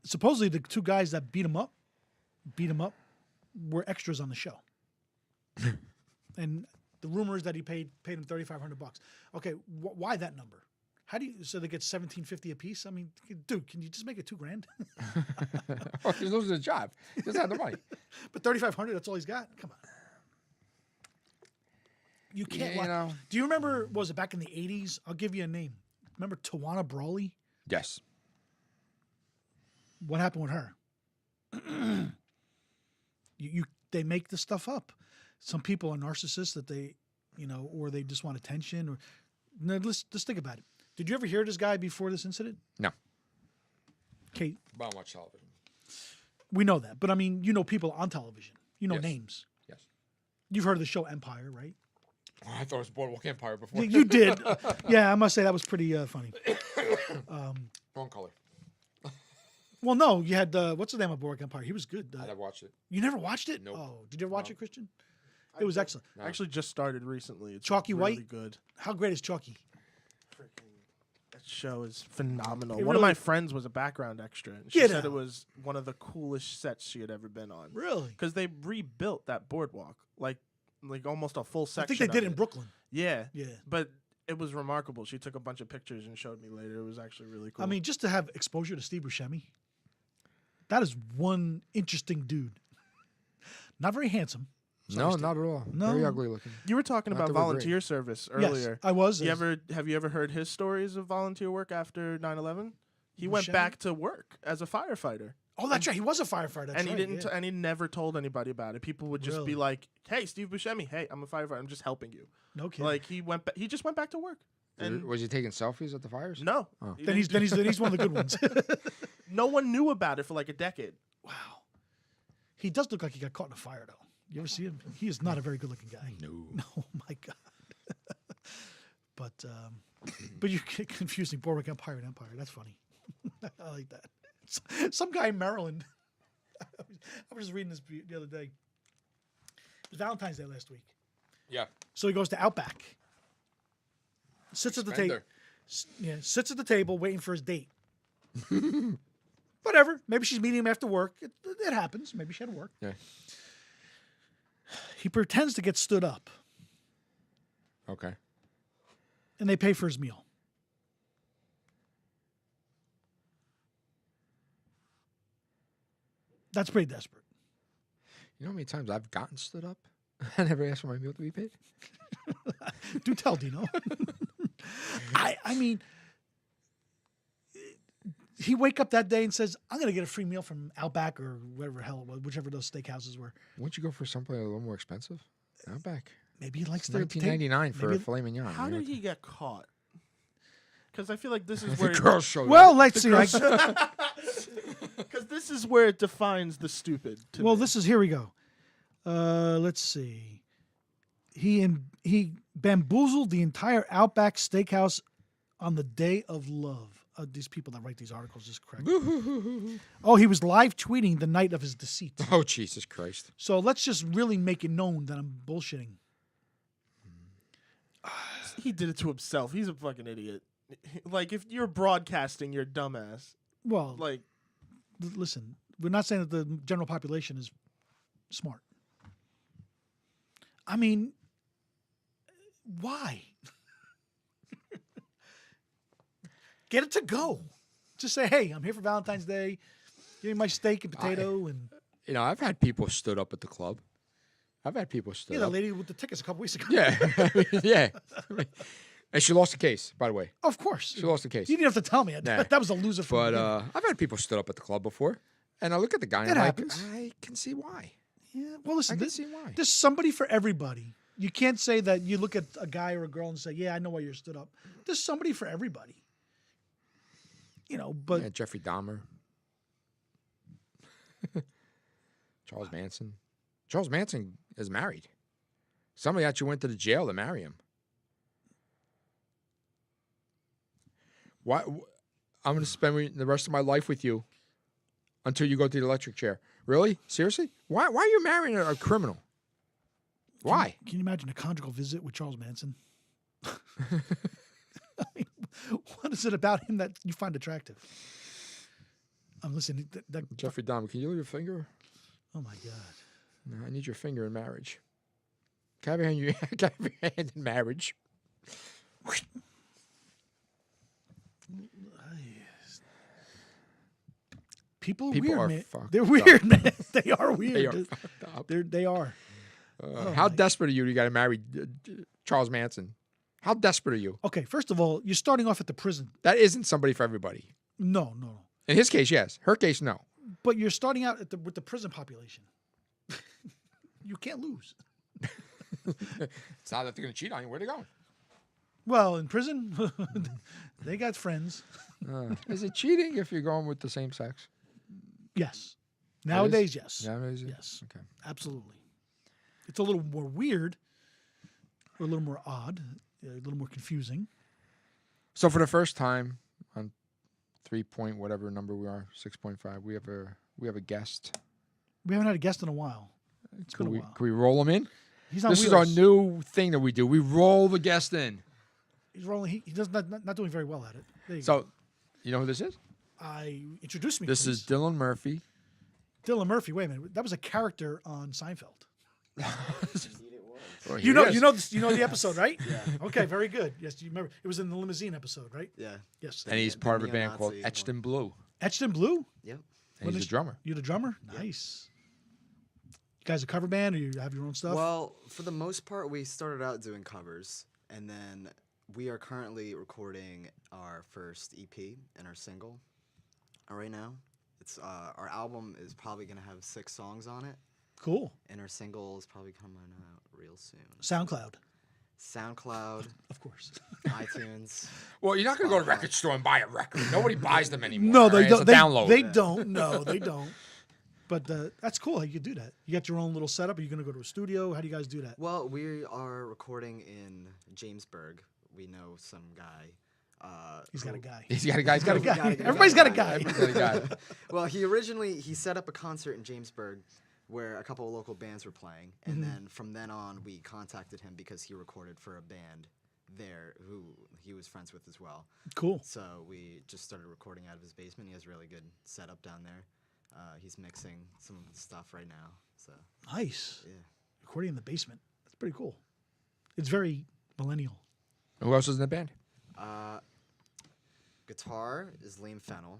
Supposedly, the two guys that beat him up, were extras on the show. And the rumor is that he paid him $3,500. Okay, why that number? How do you, so they get $1,750 a piece? I mean, dude, can you just make it $2,000? Oh, he's losing his job. He doesn't have the money. But $3,500, that's all he's got? Come on. You can't Yeah, you know. Do you remember, was it back in the 80s? I'll give you a name. Remember Tawana Brawley? Yes. What happened with her? They make this stuff up. Some people are narcissists that they, or they just want attention. Or no, let's think about it. Did you ever hear this guy before this incident? No. Okay, But I watch television. we know that, but I mean, you know people on television. You know Yes. names. Yes. You've heard of the show Empire, right? I thought it was Boardwalk Empire before. You did. Yeah, I must say that was pretty funny. Wrong color. Well, no, you had what's the name of Boardwalk Empire? He was good. I never watched it. You never watched it? Nope. Oh, did you ever watch No. it, Christian? It was excellent. No. Actually, just started recently. It's Chalky really White? good. How great is Chalky? Freaking, that's show is phenomenal. It One of really- my friends was a background extra. And she Get said out. it was one of the coolest sets she had ever been on. Really? Because they rebuilt that boardwalk, like almost a full section. I think they did of in it. Brooklyn. Yeah, Yeah. but it was remarkable. She took a bunch of pictures and showed me later. It was actually really cool. I mean, just to have exposure to Steve Buscemi, that is one interesting dude. Not very handsome. No, not at all. No. Very ugly looking. you were talking Not about that we're great. volunteer service earlier. Yes, I was. Have you ever heard his stories of volunteer work after 9/11? He went Buscemi? back to work as a firefighter. Oh, that's right. He was a firefighter. That's And he right, didn't, yeah. and he never told anybody about it. People would just be Really? like, "Hey, Steve Buscemi, hey, I'm a firefighter. I'm just helping you." No kidding. Like he just went back to work. And Was he taking selfies at the fires? no, Oh. he then didn't he's one of the good ones. no one knew about it for like a decade. Wow. He does look like he got caught in a fire, though. You ever see him? He is not a very good-looking guy. No. No, my God. but you get confusing Boardwalk Empire and Empire. That's funny. I like that. Some guy in Maryland. I was just reading this the other day. It was Valentine's Day last week. Yeah. So he goes to Outback. Sits at the table. Spender. Sits at the table waiting for his date. Whatever. Maybe she's meeting him after work. It happens. Maybe she had to work. Yeah. He pretends to get stood up, Okay. and they pay for his meal. That's pretty desperate. You know how many times I've gotten stood up? I never asked for my meal to be paid. Do tell, Dino. I mean, he wake up that day and says, I'm going to get a free meal from Outback or whatever the hell it was, whichever those steakhouses were. Wouldn't you go for something a little more expensive? Outback. Maybe he likes It's their $19.99 for a maybe- filet mignon. How you know? did he get caught? Because I feel like this is The where girl showed Well, up. let's see. because this is where it defines the stupid. To Well, me. this is here we go. Let's see. He bamboozled the entire Outback Steakhouse on the day of love. These people that write these articles just correct. Oh, he was live tweeting the night of his deceit. Oh, Jesus Christ. So let's just really make it known that I'm bullshitting. he did it to himself. He's a fucking idiot. Like if you're broadcasting, you're dumbass. Well, Like listen, we're not saying that the general population is smart. I mean, why? Get it to go. Just say, hey, I'm here for Valentine's Day. Give me my steak and potato and You know, I've had people stood up at the club. I've had people stood yeah, the up. lady with the tickets a couple weeks ago. Yeah. Yeah. And she lost the case, by the way. Of course. She lost the case. You didn't have to tell me. Nah. That was a loser for But me. I've had people stood up at the club before. And I look at the guy and It I'm happens. like, I can see why. Yeah. Well, listen, I can see why. there's somebody for everybody. You can't say that you look at a guy or a girl and say, yeah, I know why you're stood up. There's somebody for everybody. You know, but Yeah, Jeffrey Dahmer. Charles Manson. Charles Manson is married. Somebody actually went to the jail to marry him. Why? I'm going to spend the rest of my life with you until you go to the electric chair. Really? Seriously? Why are you marrying a criminal? Why? Can you imagine a conjugal visit with Charles Manson? I mean, what is it about him that you find attractive? I'm listening. Jeffrey Dahmer, can you leave your finger? Oh my God. No, I need your finger in marriage. Can I have your hand in marriage? People are People weird, are man. fucked They're up. weird, man. They are weird. They are fucked up. They are. How desperate are you? You got to marry Charles Manson. How desperate are you? Okay, first of all, you're starting off at the prison. That isn't somebody for everybody. No. In his case, yes. Her case, no. But you're starting out with the prison population. You can't lose. It's not that they're going to cheat on you. Where are they going? Well, in prison, they got friends. Is it cheating if you're going with the same sex? Yes. Nowadays, yes. Nowadays, Yes. Okay. Absolutely. It's a little more weird, or a little more odd, a little more confusing. So for the first time on 3 point whatever number we are, 6.5, we have a guest. We haven't had a guest in a while. It's been a while. Can we roll him in? He's on This wheels. is our new thing that we do. We roll the guest in. He's rolling. He does not doing very well at it. There you go. So, you know who this is? Introduce me. This please. is Dylan Murphy. Dylan Murphy. Wait a minute. That was a character on Seinfeld. Well, You here know, he you is. know, you know the episode, right? Yeah. Okay, very good. Yes, you remember. It was in the limousine episode, right? Yeah. Yes. And he's The part of a band called neo-Nazi Etched in Blue. Etched in Blue. Yep. And he's the drummer. You're the drummer. Nice. You guys a cover band, or you have your own stuff? Well, for the most part, we started out doing covers, and then we are currently recording our first EP and our single. Right now, it's our album is probably gonna have 6 songs on it, Cool. and our single is probably coming out real soon. SoundCloud, SoundCloud, of course. iTunes. Well, you're not going to go to the record store and buy a record. Nobody buys them anymore. No, they right? don't. It's a download. They don't. No, they don't. But that's cool how you do that. You got your own little setup. Are you going to go to a studio? How do you guys do that? Well, we are recording in Jamesburg. We know some guy. He's got a guy. He's got a guy. He's got a guy. Guy. Everybody's got a guy. He's got a guy. Well, he set up a concert in Jamesburg where a couple of local bands were playing, and then from then on we contacted him because he recorded for a band there who he was friends with as well. Cool. So we just started recording out of his basement. He has a really good setup down there. He's mixing some of the stuff right now. So Nice. yeah. Recording in the basement. That's pretty cool. It's very millennial. Who else is in the band? Guitar is Liam Fennell.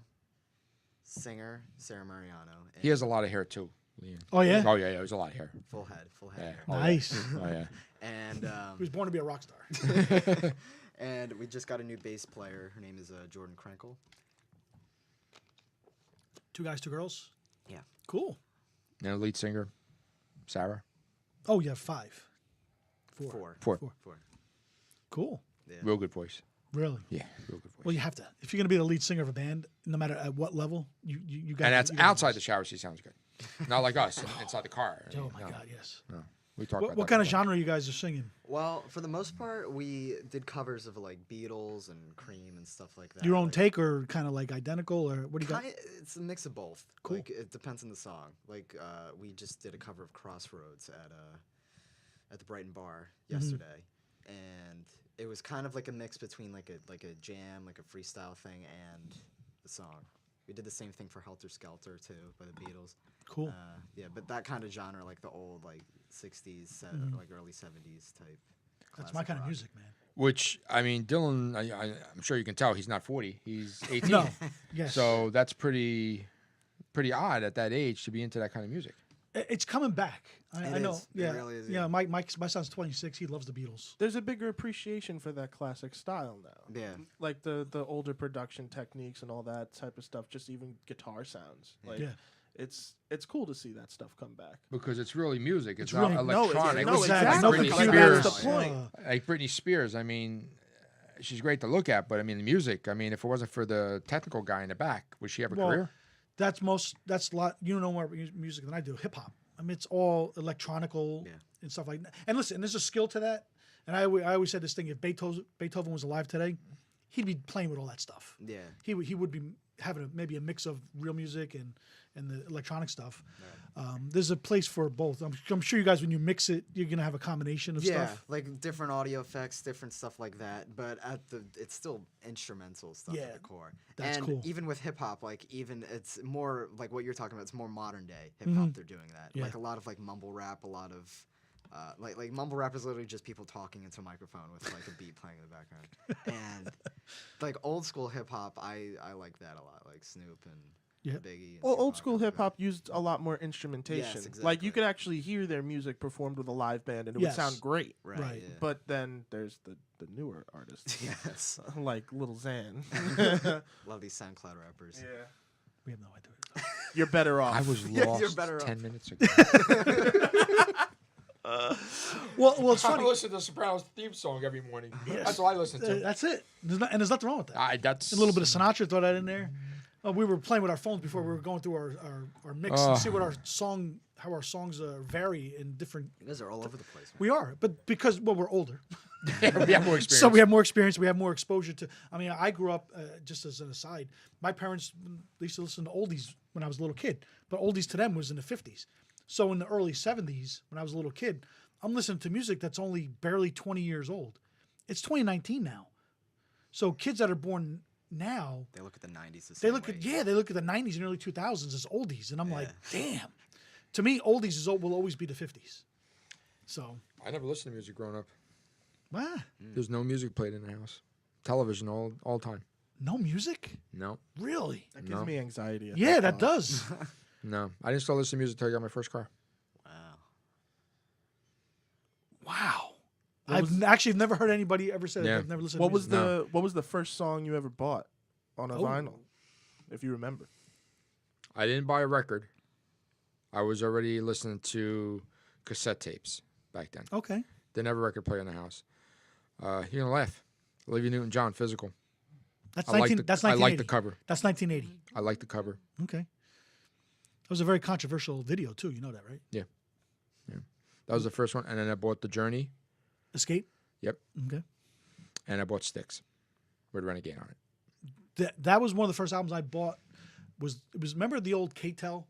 Singer Sarah Mariano. And He has a lot of hair too. Liam. Oh, yeah? Oh yeah, yeah. There's a lot of hair. full head Yeah. hair. Nice. Oh yeah. And He was born to be a rock star. and we just got a new bass player. Her name is Jordan Krenkel. 2 guys, 2 girls. Yeah. Cool. And a lead singer, Sarah. Oh, you have 5. 4. Four. Cool. Yeah. Real good voice. Really. Yeah, real good voice. Well, you have to. If you're going to be the lead singer of a band, no matter at what level, you got. And that's outside the shower. She sounds good. Not like us inside the car. Oh my No, God, yes. no. We talk What about that kind of all the time. genre you guys are singing? Well, for the most part, we did covers of like Beatles and Cream and stuff like that. Your own like, take, or kind of like identical, or what do you got? It's a mix of both. Cool. Like it depends on the song. Like we just did a cover of Crossroads at the Brighton Bar yesterday, and it was kind of like a mix between like a jam, like a freestyle thing, and the song. We did the same thing for Helter Skelter too by the Beatles. Cool. Yeah, but that kind of genre, like the old like 60s, like early 70s type. That's my classic kind of rock. music, man. Which I mean, Dylan. I'm sure you can tell he's not 40. He's 18. No. Yes. So that's pretty odd at that age to be into that kind of music. It's coming back. I It know. is. It Yeah. really is, Yeah. yeah. My son's 26. He loves the Beatles. There's a bigger appreciation for that classic style now. Yeah. Like the older production techniques and all that type of stuff, just even guitar sounds. Like Yeah. it's cool to see that stuff come back. Because it's really music. It's, It's not really- electronic. no, exactly. Like No Britney computers. That's the point. Like Britney Spears. I mean, she's great to look at, but I mean, the music. I mean, if it wasn't for the technical guy in the back, would she have a Well, career? That's a lot. You know more music than I do. Hip hop. I mean, it's all electronical Yeah. and stuff like that. And listen, there's a skill to that. And I always said this thing: if Beethoven was alive today, he'd be playing with all that stuff. Yeah. He would be having maybe a mix of real music and the electronic stuff. There's a place for both. I'm sure you guys, when you mix it, you're gonna have a combination of Yeah, stuff. like different audio effects, different stuff like that. But it's still instrumental stuff Yeah, at the core. that's and cool. even with hip hop, like even it's more like what you're talking about. It's more modern day hip hop. They're doing that. Yeah. Like a lot of like mumble rap, a lot of like mumble rap is literally just people talking into a microphone with like a beat playing in the background. And like old school hip hop, I like that a lot. Like Snoop and Yeah. Biggie. And Well, Tupac old school and all hip that. hop used a lot more instrumentation. Yes, Like you exactly. could actually hear their music performed with a live band, and it Yes. would sound great. Right. Yeah. But then there's the newer artists, yes, like Lil Xan. a lot of these SoundCloud rappers. We have no idea. What you're talking You're better off. I was Yeah, lost you're better 10 off. minutes ago. about. Well, it's I funny. listen to the Sopranos theme song every morning. Yes. That's what I listen to. That's it. There's nothing wrong with that. That's A little bit of Sinatra, throw that in there. We were playing with our phones before we were going through our mix and see what how our songs vary in different. You guys are all over the place. Man. We are, but because we're older, we have more experience. so we have more experience. We have more exposure to. I mean, I grew up just as an aside. My parents used to listen to oldies when I was a little kid, but oldies to them was in the 50s. So in the early 70s, when I was a little kid, I'm listening to music that's only barely 20 years old. It's 2019 now. So kids that are born now, They look at the 90s the they same look way. at they look at the 90s and early 2000s as oldies, and I'm like, Yeah. damn. To me, oldies will always be the 50s. So, I never listened to music growing up. wow, There's no music played in the house. Television all time. no music, No, really? That gives me anxiety. at Yeah, that thought. does. no. I didn't start listening to music until I got my first car. Wow. Wow. What was- I've actually never heard anybody ever say that. Yeah. I've never listened What to was music. the first song you ever bought on a Oh. vinyl, if you remember? I didn't buy a record. I was already listening to cassette tapes back then. Okay. Didn't have a record player in the house. You're gonna laugh. Olivia Newton-John, Physical. That's I like 19 the that's I 1980. like the cover. That's 1980. I like the cover. Okay. That was a very controversial video too, you know that, right? That was the first one, and then I bought The Journey. Escape? Yep. Okay. And I bought Styx with Renegade on it. That was one of the first albums I bought. Remember the old K-Tel?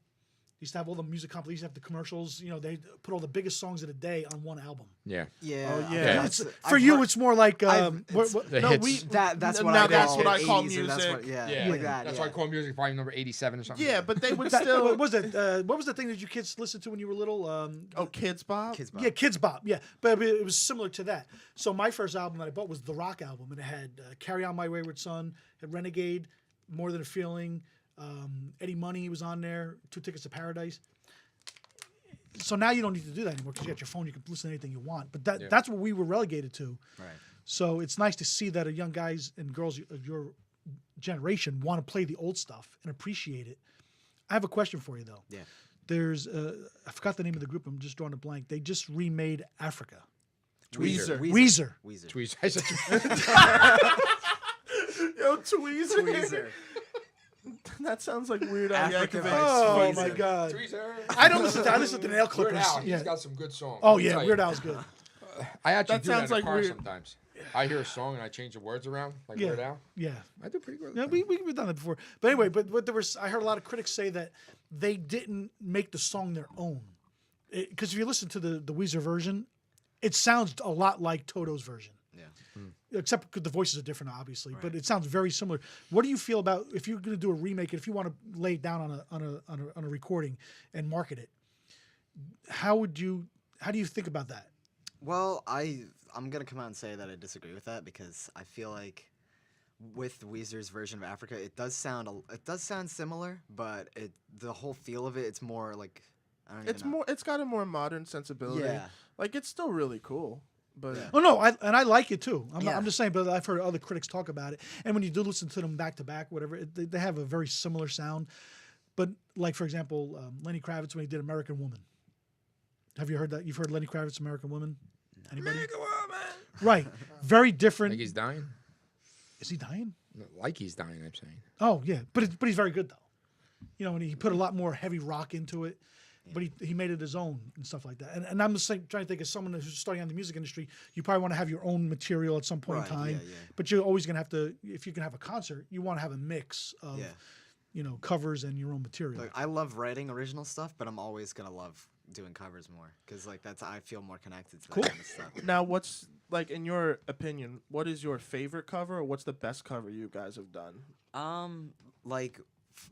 Used to have all the music compilations, used to have the commercials. You know, they put all the biggest songs of the day on one album. Yeah. Yeah. Oh, I yeah. mean, It's, I've for you, heard- it's more like The no, hits. that's what Now I that's call what I call 80s, or that's what- music. yeah, like that. That's yeah. why I call music volume number 87 or something. Yeah, but they would that, still. what was it? What was the thing that you kids listened to when you were little? Kids Bob. Kids Bop. Yeah, Kids Bop. Yeah, but it was similar to that. So my first album that I bought was the rock album, and it had "Carry On My Wayward Son," had "Renegade," "More Than a Feeling," Eddie Money was on there, "Two Tickets to Paradise." So now you don't need to do that anymore because you got your phone. You can listen to anything you want. But that's what we were relegated to. Right. So it's nice to see that young guys and girls of your generation want to play the old stuff and appreciate it. I have a question for you though. Yeah. There's I forgot the name of the group. I'm just drawing a blank. They just remade Africa. Tweezer. Weezer. Tweezer. I said Yo, Tweezer. Tweezer. That sounds like Weird Al Africa Yankovic. Vibes. Oh Tweezer. my God. Tweezer. I don't listen to. I listen to Nail Weird Clippers. Al, Yeah. he's got some good songs. Oh Let me yeah, tell you. Weird Al's good. I actually That do that sounds in the like car weird. sometimes. I hear a song and I change the words around, like Yeah. Weird Al. Yeah. I do pretty good. Yeah, we've done that before. But anyway, but there was I heard a lot of critics say that they didn't make the song their own. Because if you listen to the Weezer version, it sounds a lot like Toto's version. Yeah. Except because the voices are different, obviously. But it sounds very similar. What do you feel about if you're going to do a remake? If you want to lay it down on a recording and market it, how do you think about that? Well, I'm gonna come out and say that I disagree with that because I feel like with Weezer's version of Africa, it does sound similar, but the whole feel of it's more like I don't even know. It's got a more modern sensibility. Yeah. Like it's still really cool, but Yeah. Oh no, I like it too. Yeah. I'm just saying, but I've heard other critics talk about it, and when you do listen to them back to back, whatever, they have a very similar sound. But like for example, Lenny Kravitz when he did American Woman. Have you heard that? You've heard Lenny Kravitz American Woman? Anybody? Right. Very different. Like he's dying? Is he dying? No, like he's dying, I'm saying. Oh yeah, but he's very good though. You know, and he put a lot more heavy rock into it. But he made it his own and stuff like that. And I'm just trying to think of someone who's starting out in the music industry, you probably want to have your own material at some point in Right, time. yeah. But you're always going to have to, if you can have a concert, you want to have a mix of, Yeah. you know, covers and your own material. Like, I love writing original stuff, but I'm always gonna love doing covers more because like I feel more connected to that kind of stuff. now what's like in your opinion? What is your favorite cover, or what's the best cover you guys have done? Like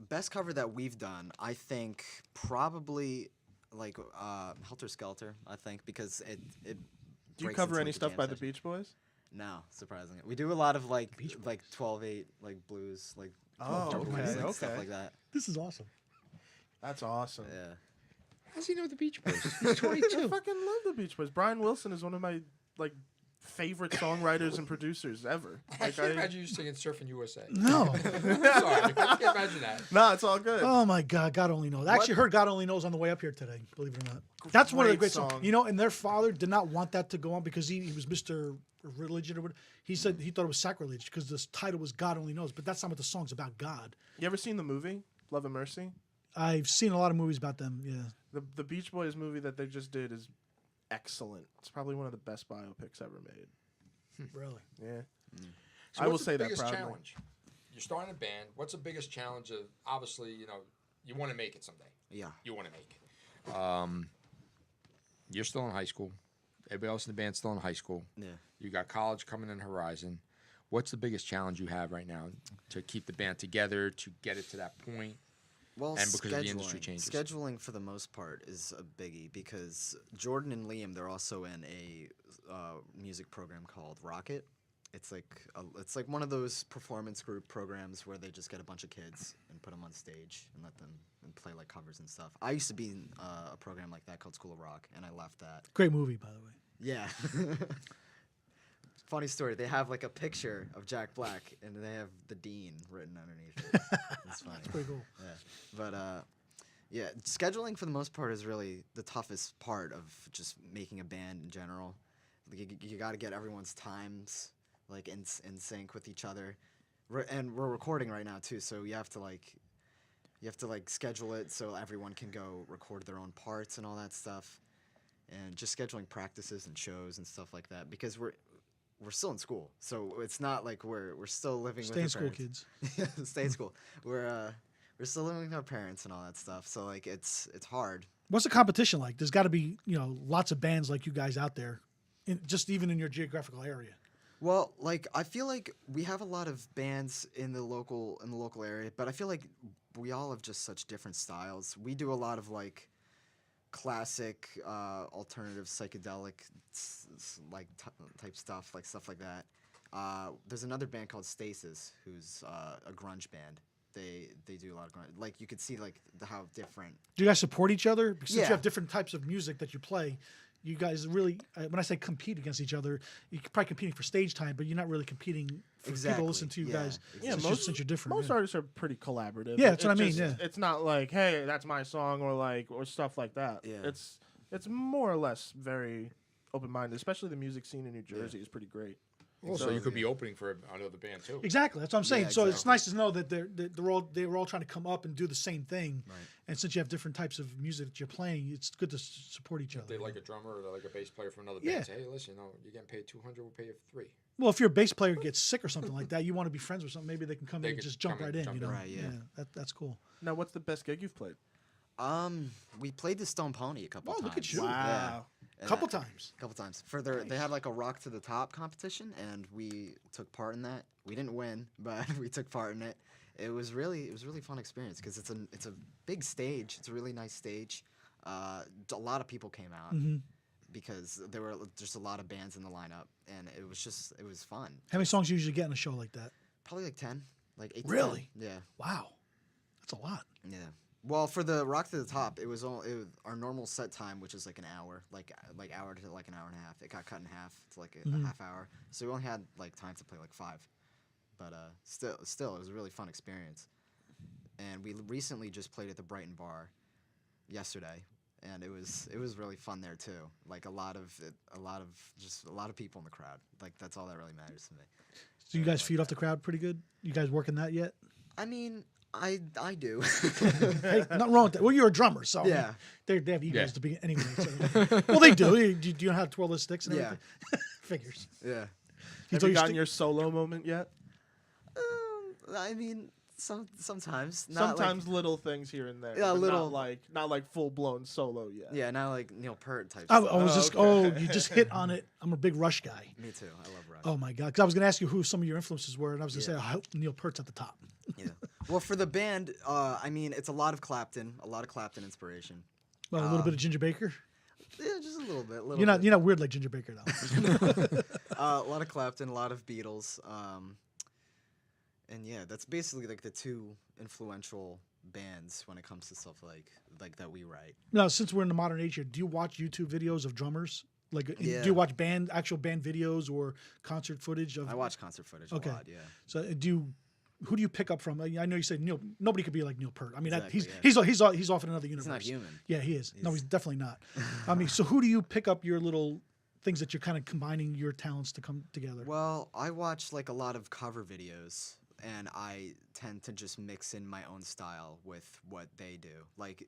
best cover that we've done, I think probably like Helter Skelter. I think because it. Do you breaks cover into, any like, a stuff jam by the session. Beach Boys? No, surprisingly, we do a lot of like 12/8 like blues, like Oh, Jungle okay, Music, okay. stuff like that. This is awesome. That's awesome. Yeah. How does he know the Beach Boys? He's I 22. fucking love the Beach Boys. Brian Wilson is one of my like favorite songwriters and producers ever. I Like, can't imagine you singing Surfing USA. No. Sorry, I can't imagine that. Nah, it's all good. Oh my God, God only knows. I actually heard God Only Knows on the way up here today, believe it or not. That's one of the Great great songs. song. You know, and their father did not want that to go on because he was Mr. Religion or whatever. He said he thought it was sacrilege because this title was God Only Knows, but that's not what the song's about, God. You ever seen the movie Love and Mercy? I've seen a lot of movies about them, yeah. The Beach Boys movie that they just did is excellent. It's probably one of the best biopics ever made. Really? Yeah. So I will what's the say that biggest proudly. challenge? You're starting a band. What's the biggest challenge of, obviously, you know, you want to make it someday. Yeah. You want to make it. You're still in high school. Everybody else in the band's still in high school. Yeah. You got college coming in the horizon. What's the biggest challenge you have right now to keep the band together, to get it to that point? Well, And because of the industry changes. scheduling for the most part is a biggie because Jordan and Liam, they're also in a music program called Rocket. It's like one of those performance group programs where they just get a bunch of kids and put them on stage and let them and play like covers and stuff. I used to be in a program like that called School of Rock, and I left that. Great movie, by the way. Yeah. Funny story. They have like a picture of Jack Black, and they have the dean written underneath it. It's funny. That's pretty cool. Yeah. But yeah, scheduling for the most part is really the toughest part of just making a band in general. Like, you got to get everyone's times like in sync with each other, and we're recording right now too. So you have to like schedule it so everyone can go record their own parts and all that stuff, and just scheduling practices and shows and stuff like that because we're still in school, so it's not like we're still living Stay in with school, our parents. kids. Stay in school. We're still living with our parents and all that stuff. So like it's hard. What's the competition like? There's got to be lots of bands like you guys out there, just even in your geographical area. Well, like I feel like we have a lot of bands in the local area, but I feel like we all have just such different styles. We do a lot of like classic, alternative, psychedelic, type stuff, stuff like that. There's another band called Stasis, who's a grunge band. They do a lot of grunge. Like you could see how different. Do you guys support each other? Because since Yeah. you have different types of music that you play, you guys really, when I say compete against each other, you're probably competing for stage time, but you're not really competing for people to listen to you guys. Yeah, Since you're different. Most yeah. artists are pretty collaborative. Yeah, that's what I mean, yeah. It's not like, hey, that's my song, or stuff like that. Yeah. It's more or less very open-minded. Especially the music scene in New Jersey is pretty great. Also, you could be opening for another band too. Exactly, that's what I'm saying. Yeah, So it's exactly. nice to know that they were all trying to come up and do the same thing. Right. And since you have different types of music that you're playing, it's good to support each other. They like a drummer or they like a bass player from another Yeah. band. Say, hey, listen, you're getting paid $200. We'll pay you $3. Well, if your bass player gets sick or something like that, you want to be friends with something. Maybe they can come They in and could just jump come right in, in. jump You know, in. Right, yeah. That's cool. Now, what's the best gig you've played? We played the Stone Pony a couple Oh, times. look at you. Wow. And Couple times. Couple times. They had like a Rock to the Top competition, and we took part in that. We didn't win, but we took part in it. It was really fun experience because it's a big stage. It's a really nice stage. A lot of people came out because there were just a lot of bands in the lineup, and it was fun. How many songs you usually get in a show like that? Probably like 10, like 8 Really? to 10. Yeah. Wow, that's a lot. Yeah. Well, for the Rock to the Top, it was our normal set time, which is like an hour, like hour to like an hour and a half. It got cut in half to like a half hour, so we only had like time to play like 5. But still, it was a really fun experience. And we recently just played at the Brighton Bar yesterday, and it was really fun there too. Like a lot of people in the crowd. Like that's all that really matters to me. So you guys feed off the crowd pretty good. You guys working that yet? I mean, I do. Hey, nothing wrong with that. Well, you're a drummer, so I mean, Yeah. they have egos Yeah. to be anyway. So. Well, they do. Do you know how to twirl the sticks and Yeah. everything? Figures. Yeah. Have throw you gotten stick- your solo moment yet? I mean, sometimes. Not Sometimes little things here and there. Yeah, but little- not like full blown solo yet. Yeah, not like Neil Peart type. I stuff. was just. okay. Oh, you just hit on it. I'm a big Rush guy. Me too. I love Rush. Oh my god! Because I was going to ask you who some of your influences were, and I was going to Yeah. say I hope Neil Peart's at the top. Yeah. Well, for the band, I mean, it's a lot of Clapton inspiration. Well, a little bit of Ginger Baker. Yeah, just a little bit. You're not weird like Ginger Baker though. A lot of Clapton, a lot of Beatles, and yeah, that's basically like the two influential bands when it comes to stuff like that we write. Now, since we're in the modern age here, do you watch YouTube videos of drummers? Like, Yeah. do you watch actual band videos or concert footage of? I watch concert footage Okay. a lot. Yeah. So, who do you pick up from? I know you said Neil. Nobody could be like Neil Peart. I mean, Exactly, he's off in another universe. He's not human. Yeah, he is. No, he's definitely not. I mean, so who do you pick up your little things that you're kind of combining your talents to come together? Well, I watch like a lot of cover videos, and I tend to just mix in my own style with what they do. Like,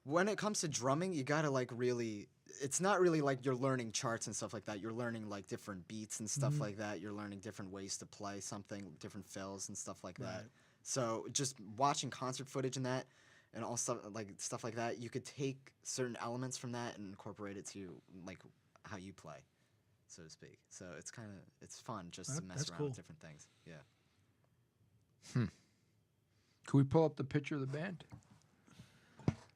when it comes to drumming, you gotta like really. It's not really like you're learning charts and stuff like that. You're learning like different beats and stuff like that. You're learning different ways to play something, different fills and stuff like that. Right. So just watching concert footage and that, and all stuff like that, you could take certain elements from that and incorporate it to like how you play. so to speak. So it's fun just to mess That's around cool. with different things. Yeah. Can we pull up the picture of the band?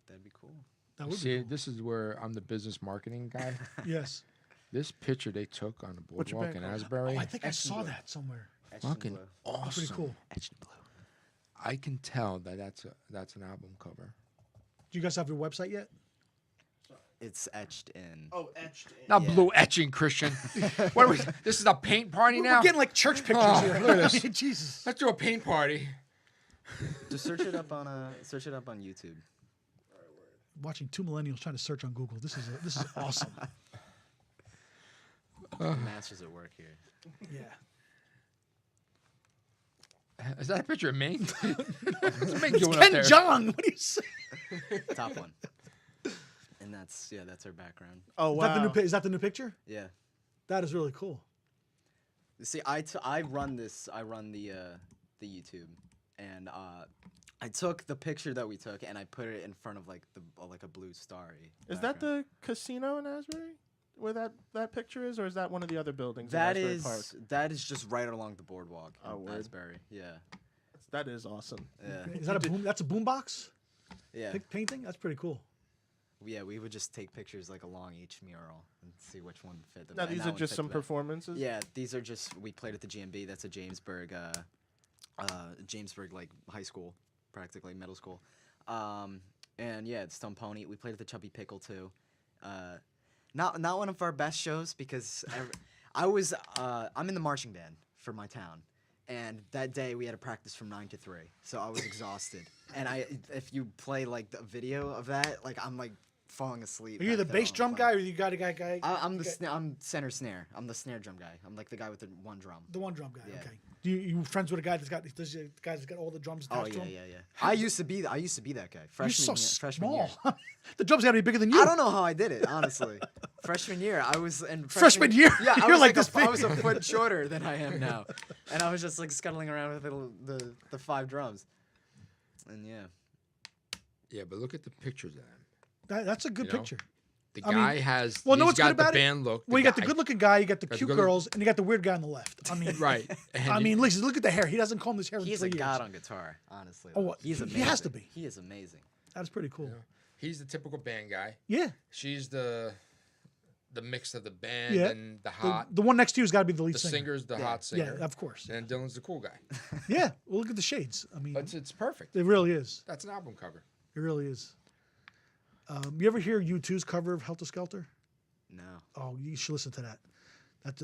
That'd be cool. That would See, be cool. this is where I'm the business marketing guy. Yes. This picture they took on the What's your boardwalk in band called? Asbury, Oh, I think I Etched saw blue. that somewhere. Etched in fucking blue. awesome. Pretty cool. Etched in blue. I can tell that that's an album cover. Do you guys have your website yet? It's etched in. Oh, etched in. Not Yeah. blue etching, Christian. What are we? This is a paint party We're now. getting like church pictures Oh, here. look at this. Jesus. Let's do a paint party. Just search it up on YouTube. Watching two millennials trying to search on Google. This is awesome. The masters at work here. Yeah. Is that a picture of Ming? What's Ming doing up Ken there? Jeong. What do you say? Top one. And that's our background. Oh, Is wow. that the new? Is that the new picture? Yeah. That is really cool. You see, I run this. I run the YouTube, and I took the picture that we took and I put it in front of like a blue starry. Is that background. the casino in Asbury? Where that picture is, or is that one of the other buildings? That in Asbury is Park? that is just right along the boardwalk Oh, in word. Asbury. Yeah. That is awesome. Yeah. Is that a boom? That's a boombox Yeah. painting. That's pretty cool. Yeah, we would just take pictures like along each mural and see which one fit. Now and these that are one just fit some the best. performances. Yeah, these are just we played at the GMB. That's a Jamesburg like high school, practically middle school. And yeah, it's Stone Pony. We played at the Chubby Pickle too. Not one of our best shows because I'm in the marching band for my town. And that day we had to practice from 9 to 3, so I was exhausted. And if you play like the video of that, like I'm like falling asleep. Are you back the there bass on drum phone. guy, or you got a guy? I'm I'm center snare. I'm the snare drum guy. I'm like the guy with the one drum. The one drum guy. Yeah. Okay. Do you friends with a guy that's got the guy that's got all the drums attached Oh to yeah, him? yeah. I used to be that guy. You're Freshman so freshman small. year. The drums got to be bigger than you. I don't know how I did it, honestly. Freshman year, I was in Freshman year? Yeah, I You're was like like this I big. was a foot shorter than I am now, and I was just like scuttling around with the 5 drums. And yeah, Yeah, but look at the pictures of them. That's a good You know? picture. The I mean, guy has. well, know he's what's good got about the it? band look. Well, you got the guy- good-looking guy, you got the Got the cute good- girls, and you got the weird guy on the left. I mean, Right. And I mean, listen, look at the hair. He doesn't comb his hair in he's 3 a years. god on guitar, honestly. Oh, though. He's he amazing. has to be. He is amazing. That's pretty cool. he's the typical band guy. Yeah. She's the mix of the band Yeah. and the hot. The one next to you's got to be the lead The singer. singer's the Yeah. hot singer. Yeah, of course. And Dylan's the cool guy. Yeah. Well, look at the shades. I mean, But it's perfect. it really is. That's an album cover. It really is. You ever hear U2's cover of Helter Skelter? No. Oh, you should listen to that.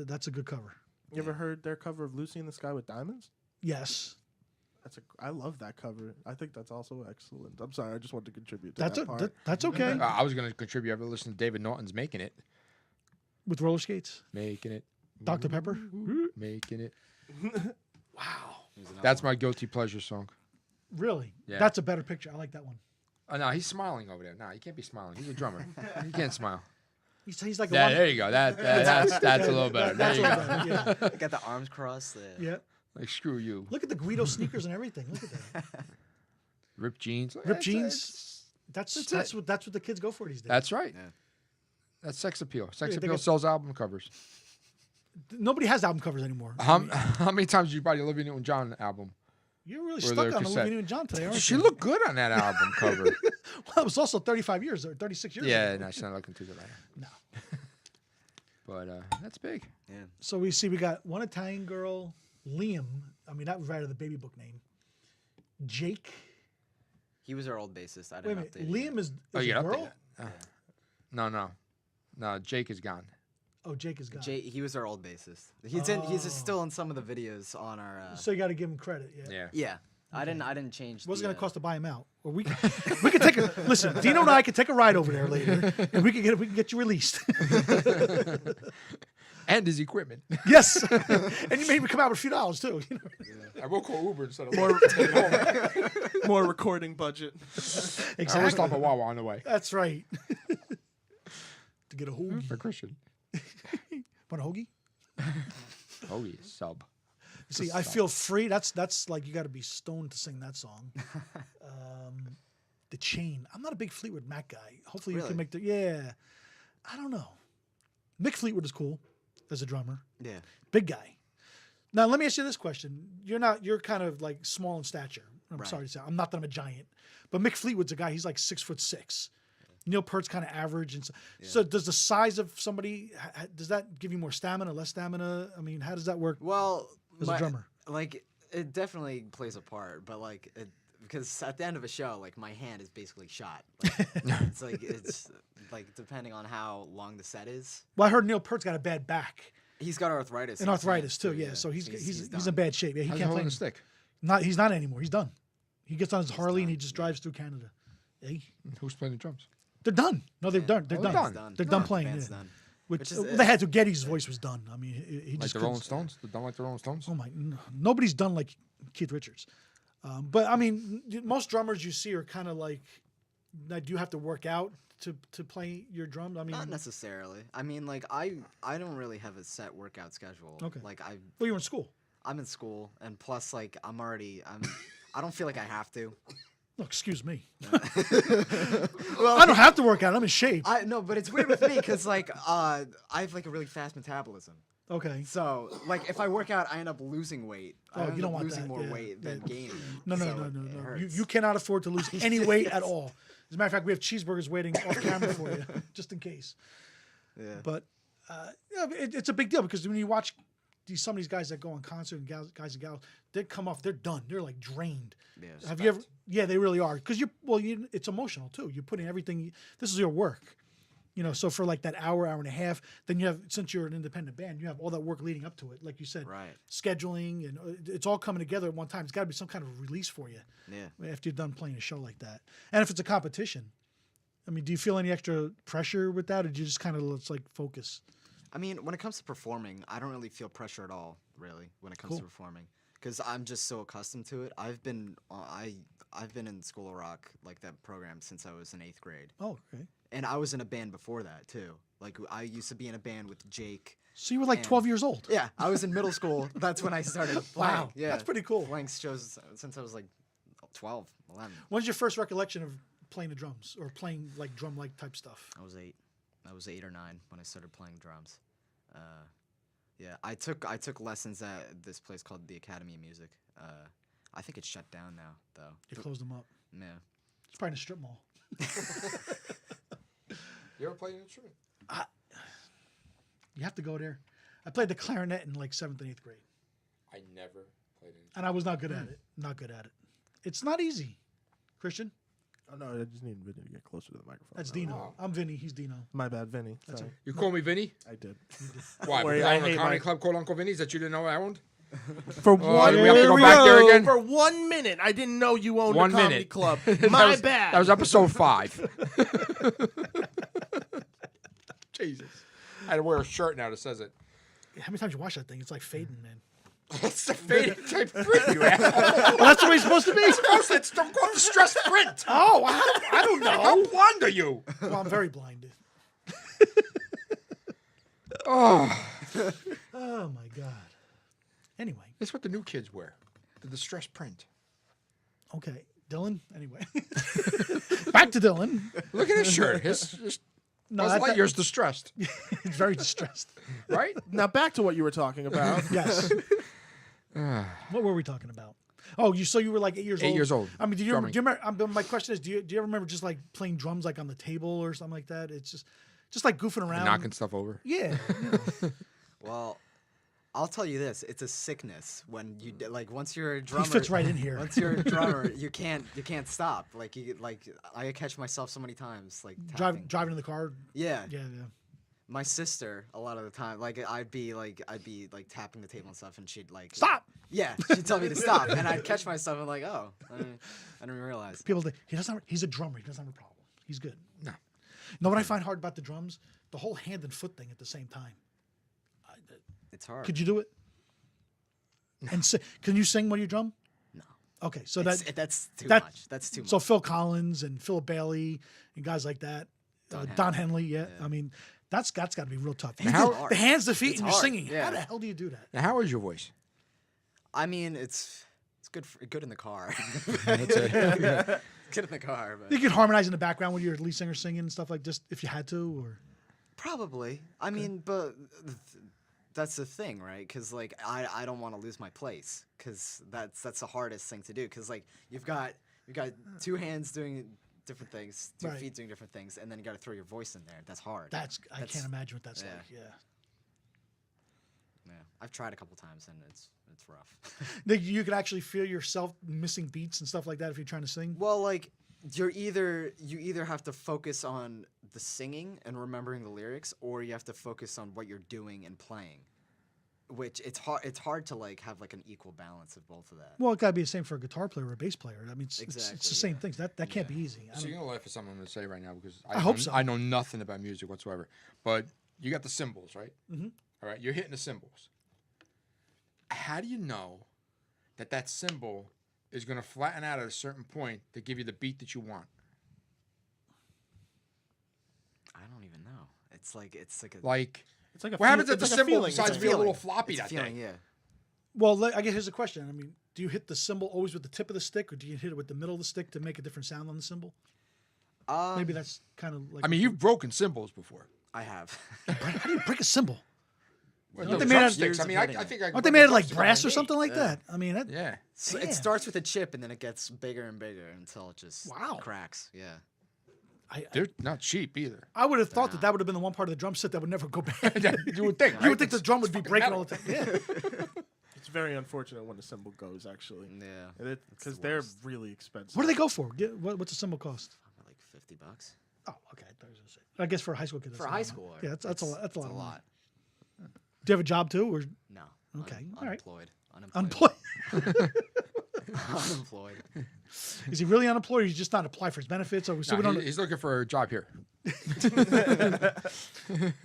That's a good cover. You ever heard their cover of "Lucy in the Sky with Diamonds"? Yes. I love that cover. I think that's also excellent. I'm sorry, I just wanted to contribute to That's that part. that's okay. I was going to contribute. Ever listen to David Norton's "Making It"? With roller skates, Making it. Dr. Pepper. Making it. Wow. That's my guilty pleasure song. Really? Yeah. That's a better picture. I like that one. Oh no, he's smiling over there. No, you can't be smiling. He's a drummer. You can't smile. He's like a Yeah, one. there you go. That's a little better. There That's you a go. little better. Yeah. Got the arms crossed there. Yeah. Like screw you. Look at the Guido sneakers and everything. Look at that. Ripped jeans. Ripped It's- jeans. it's- That's what the kids go for these days. That's right. Yeah. That's sex appeal. Sex Yeah, they appeal got- sells album covers. Nobody has album covers ananymore. How many times did you buy the Olivia Newton-John album? You're really Or stuck their on cassette. Olivia Newton-John today, aren't She you? looked good on that album cover. Well, it was also 35 years or 36 years Yeah, ago. no, she's not looking too good right now. No. But that's big. Yeah. So we got one Italian girl, Liam. I mean, that was right of the baby book name. Jake. He was our old bassist. I Wait a didn't minute. update him. Liam is Oh, a you got girl? No, Jake is gone. Oh, Jake is gone. He was our old bassist. He's still in some of the videos on our. So you got to give him credit. Yeah. Yeah. Yeah. I didn't change. What's it the, going to cost to buy him out? Or we could take a listen. Dino and I could take a ride over there later, and we can get you released. And his equipment. Yes, and you maybe come out with a few dollars too. You know? I will call Uber instead of More recording budget. I always Exactly. stop at Wawa on the way. That's right. To get a hoagie. For Christian. Want a hoagie? Oh, yeah, sub. See, I feel free. That's like you got to be stoned to sing that song. The Chain. I'm not a big Fleetwood Mac guy. Hopefully you Really? can make the. Yeah, I don't know. Mick Fleetwood is cool. as a drummer. Yeah. Big guy. Now, let me ask you this question. You're kind of like small in stature. I'm Right. sorry to say. I'm not that I'm a giant. But Mick Fleetwood's a guy, he's like 6'6". Neil Peart's kind of average. And so does the size of somebody, does that give you more stamina, less stamina? I mean, how does that work Well, as a drummer? like it definitely plays a part, but like because at the end of a show, like my hand is basically shot. Like, it's like depending on how long the set is. Well, I heard Neil Peart's got a bad back. He's got arthritis. And in his arthritis hands, too, yeah. So he's done. in bad shape. Yeah, he How's he can't play. holding the stick? He's not anymore. He's done. He gets on his Harley and he just drives through Canada. Hey, Who's playing the drums? they're done. No, they're done. They're Oh, done. they're done. They're No, done the playing. band's Yeah. done. Which is, they had to. Geddy's voice was done. I mean, he Like just the couldn't- Rolling Stones? They're done like the Rolling Stones? Oh my! Nobody's done like Keith Richards. But I mean, most drummers you see are kind of like, do you have to work out to play your drums? I mean, Not necessarily. I mean, like I don't really have a set workout schedule. Okay. Like well, you're in school. I'm in school, and plus, like I don't feel like I have to. Look, excuse me. Well, I don't have to work out. I'm in shape. No, but it's weird with me because like I have like a really fast metabolism. Okay. So like if I work out, I end up losing weight. Oh, I you end don't up want losing that, more yeah, weight than yeah. gaining. No. So You it hurts. cannot afford to lose any weight at all. As a matter of fact, we have cheeseburgers waiting off camera for you, just in case. Yeah. But yeah, it's a big deal because when you watch some of these guys that go on concert and guys and gals, they come off, they're done. They're like drained. Yeah, Have you ever? Yeah, they really are. Because it's emotional too. You're putting everything. This is your work. So for like that hour and a half, then you have, since you're an independent band, you have all that work leading up to it. Like you said, Right. scheduling, and it's all coming together at one time. It's got to be some kind of release for you. Yeah. After you're done playing a show like that. And if it's a competition, I mean, do you feel any extra pressure with that, or do you just kind of like focus? I mean, when it comes to performing, I don't really feel pressure at all, really, when it comes to performing, because I'm just so accustomed to it. I've been in School of Rock, like that program, since I was in 8th grade, Oh, okay. and I was in a band before that too. Like I used to be in a band with Jake. So you were like And- 12 years old. Yeah, I was in middle school. That's when I started playing. Wow, Yeah, that's pretty cool. Playing shows since I was like 12, 11. When's your first recollection of playing the drums or playing like drum-like type stuff? I was 8. I was 8 or 9 when I started playing drums. Yeah, I took lessons at this place called the Academy of Music. I think it's shut down now, though. You closed them up. Yeah. It's probably in a strip mall. You ever played an instrument? You have to go there. I played the clarinet in like 7th and 8th grade, I never played an instrument. and I was not good at it. Not good at it. It's not easy. Christian, Oh no, I just need Vinny to get closer to the microphone. that's Oh, Dino. wow. I'm Vinny. He's Dino. My bad, Vinny. That's Sorry. You call me Vinny? I did. Why? Wait, Because I I own a hate comedy my- club called Uncle Vinny's that you didn't know I owned? For do one, we have to go minute- back there again? For 1 minute, I didn't know you owned 1 a comedy minute. club. That My was- bad. That was episode 5. Jesus. I had to wear a shirt now that says it. How many times you watch that thing? It's like fading, man. It's the faded type print, you asshole. Well, that's what it's supposed to be. It's don't call it the stress print. Oh, I don't How know. blind are you? Well, I'm very blinded. Oh, Oh my God. Anyway, that's what the new kids wear. The distress print. okay, Dylan. Anyway, back to Dylan. Look at his shirt. His No, Buzz Lightyear's distressed, he's very distressed. right? Now back to what you were talking about. Yes. What were we talking about? Oh, you were like 8 years old. 8 years old, I mean, do you drumming. remember? My question is, do you ever remember just like playing drums like on the table or something like that? It's just like goofing around, Knocking stuff over. Yeah. Well, I'll tell you this: it's a sickness when you like once you're a drummer. He fits right in here. Once you're a drummer, you can't stop. Like I catch myself so many times like tapping. Driving in the car. Yeah. Yeah. My sister, a lot of the time, like I'd be tapping the table and stuff, and she'd like Stop. Yeah, she'd tell me to stop, and I'd catch myself and like, oh, I didn't realize. People think he's a drummer. He doesn't have a problem. He's good. No. Know what I find hard about the drums? The whole hand and foot thing at the same time. It's hard. Could you do it? And can you sing when you drum? No. Okay, so that's too much. That's too much. So Phil Collins and Philip Bailey and guys like that, Don Henley. Yeah, Yeah. I mean that's got to be real tough. How- The hands, the feet, It's and you're hard, singing. yeah. How the hell do you do that? Now, how is your voice? I mean, it's good in the car. That's it. Good in the car, but You could harmonize in the background when your lead singer singing and stuff like this, if you had to, or probably. I mean, but that's the thing, right? Because like I don't want to lose my place, because that's the hardest thing to do. Because like you've got two hands doing different things, two Right. feet doing different things, and then you got to throw your voice in there. That's hard. I can't imagine what that's yeah. like. Yeah. Yeah, I've tried a couple times and it's rough. Like, you could actually feel yourself missing beats and stuff like that if you're trying to sing. Well, like you either have to focus on the singing and remembering the lyrics, or you have to focus on what you're doing and playing. Which it's hard to like have like an equal balance of both of that. Well, it gotta be the same for a guitar player or a bass player. I mean, it's Exactly, the same things. That can't be easy. So you're gonna laugh at something I'm gonna say right now because I hope so. I know nothing about music whatsoever. But you got the cymbals, right? Mm-hmm. All right, you're hitting the cymbals. How do you know that cymbal is gonna flatten out at a certain point to give you the beat that you want? I don't even know. It's like a It's like a what happens feel- at the it's like a cymbal feeling. besides It's a be a little feeling. floppy It's a that feeling, day? yeah. Well, I guess here's a question. I mean, do you hit the cymbal always with the tip of the stick, or do you hit it with the middle of the stick to make a different sound on the cymbal? Maybe that's kind of like. I mean, you've broken cymbals before. I have. how do you break a cymbal? Well, Aren't the they made out of- drumsticks. I mean, I Years of think I Aren't they made out of like brass or something like that? I mean, that, Yeah. So Damn. it starts with a chip and then it gets bigger and bigger until it just Wow. cracks. Yeah. They're not cheap either. I would have thought that would have been the one part of the drum set that would never go bad. You would think. You would think the drum would be breaking all the time. Yeah. It's very unfortunate when the cymbal goes, actually. Yeah. Because the they're worst. really expensive. What do they go for? What's a cymbal cost? Like $50 Oh, okay. I guess for a high school kid. for a high schooler. Yeah, that's a lot. That's a It's lot. a of money. lot. Do you have a job too, or No. Okay, all right. Unemployed. unemployed? Unemployed. Is he really unemployed? Or he's just not apply for his benefits? Or so we No, don't. he's looking for a job here.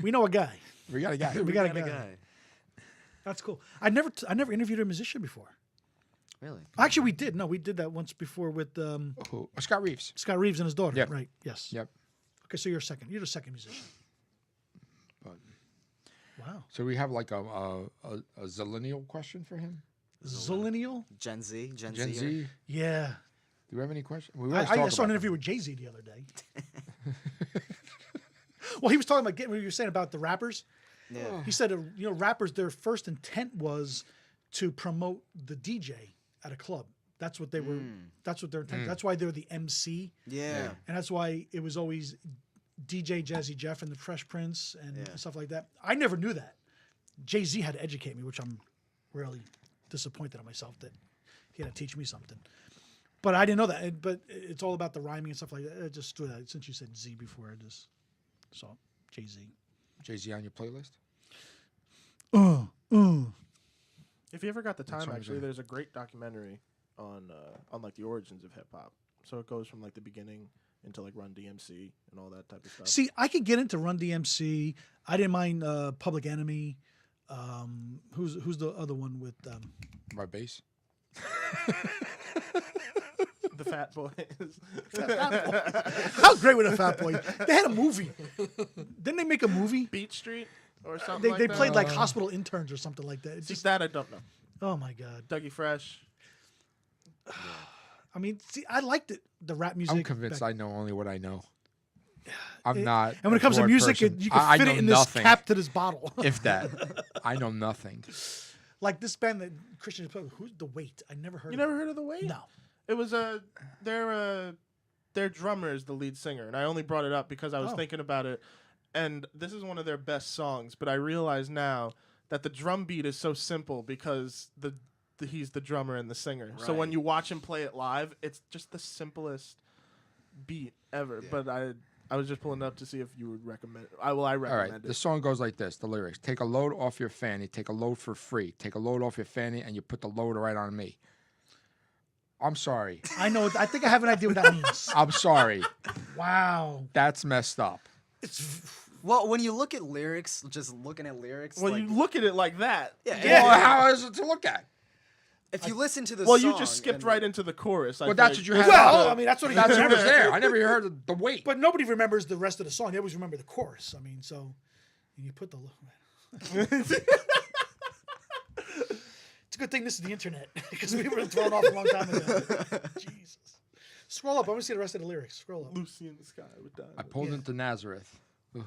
We know a guy. We got a guy. We got a Got a guy. That's cool. I never interviewed a musician before. Really? Actually, we did. No, we did that once before with Who? Scott Reeves. Scott Reeves and his daughter. Yep. Right. Yes. Yep. Okay, so you're second. You're the second musician. But, Wow. so we have like a zillennial question for him. Zillennial? Gen Z. Gen Gen Z. Z. Yeah. Do we have any questions? We always I talk saw an about interview with Jay-Z the other day. Well, he was talking about what you were saying about the rappers. Yeah. He said, rappers, their first intent was to promote the DJ at a club. That's what they were. That's what their intent. That's why they're the MC, Yeah. and that's why it was always DJ Jazzy Jeff and the Fresh Prince and Yeah. stuff like that. I never knew that. Jay-Z had to educate me, which I'm really disappointed in myself that he had to teach me something. But I didn't know that. But it's all about the rhyming and stuff like that. It just stood out. Since you said Z before, I just saw Jay-Z. Jay-Z on your playlist? If you ever got the time, songs actually, are- there's a great documentary on like the origins of hip hop. So it goes from like the beginning into like Run DMC and all that type of stuff. See, I could get into Run DMC. I didn't mind Public Enemy. Who's the other one with? My bass? The Fat Boys. How great would a Fat Boy? They had a movie. Didn't they make a movie? Beat Street or something They, like they that. played like hospital interns or something like that. It's See, just, that I don't know. oh my god. Dougie Fresh. I mean, see, I liked it. The rap music. I'm convinced back- I know only what I know. I'm not. And when it a comes to broad music, person. you can I fit know it in nothing, this cap to this bottle. if that. I know nothing. Like this band that Christian played. Who's The Weight? I never heard. You of never heard of The Weight? No. It was their drummer is the lead singer, and I only brought it up because I was Oh. thinking about it. And this is one of their best songs, but I realize now that the drum beat is so simple because he's the drummer and the singer. So when Right. you watch him play it live, it's just the simplest beat ever. Yeah. But I was just pulling it up to see if you would recommend. I All recommend right, it. the song goes like this. The lyrics: take a load off your fanny, take a load for free, take a load off your fanny, and you put the load right on me. I'm sorry. I know. I think I have an idea what that means. I'm sorry. Wow. That's messed up. Well, when you look at lyrics, just looking at lyrics, Well, like, you look at it like that. yeah, Well, how is it to look at? if you listen to the Well, song, you just skipped and- right into the chorus. Well, that's what you had. Well, I mean, that's what he That's what remembers. was there. I never heard the weight. But nobody remembers the rest of the song. They always remember the chorus. I mean, so and you put the. It's a good thing this is the internet because we would have thrown off a long time ago. Jesus. Scroll up. I want to see the rest of the lyrics. Scroll up. Lucy in the Sky with Diamonds. I pulled Yeah. into Nazareth. Ugh.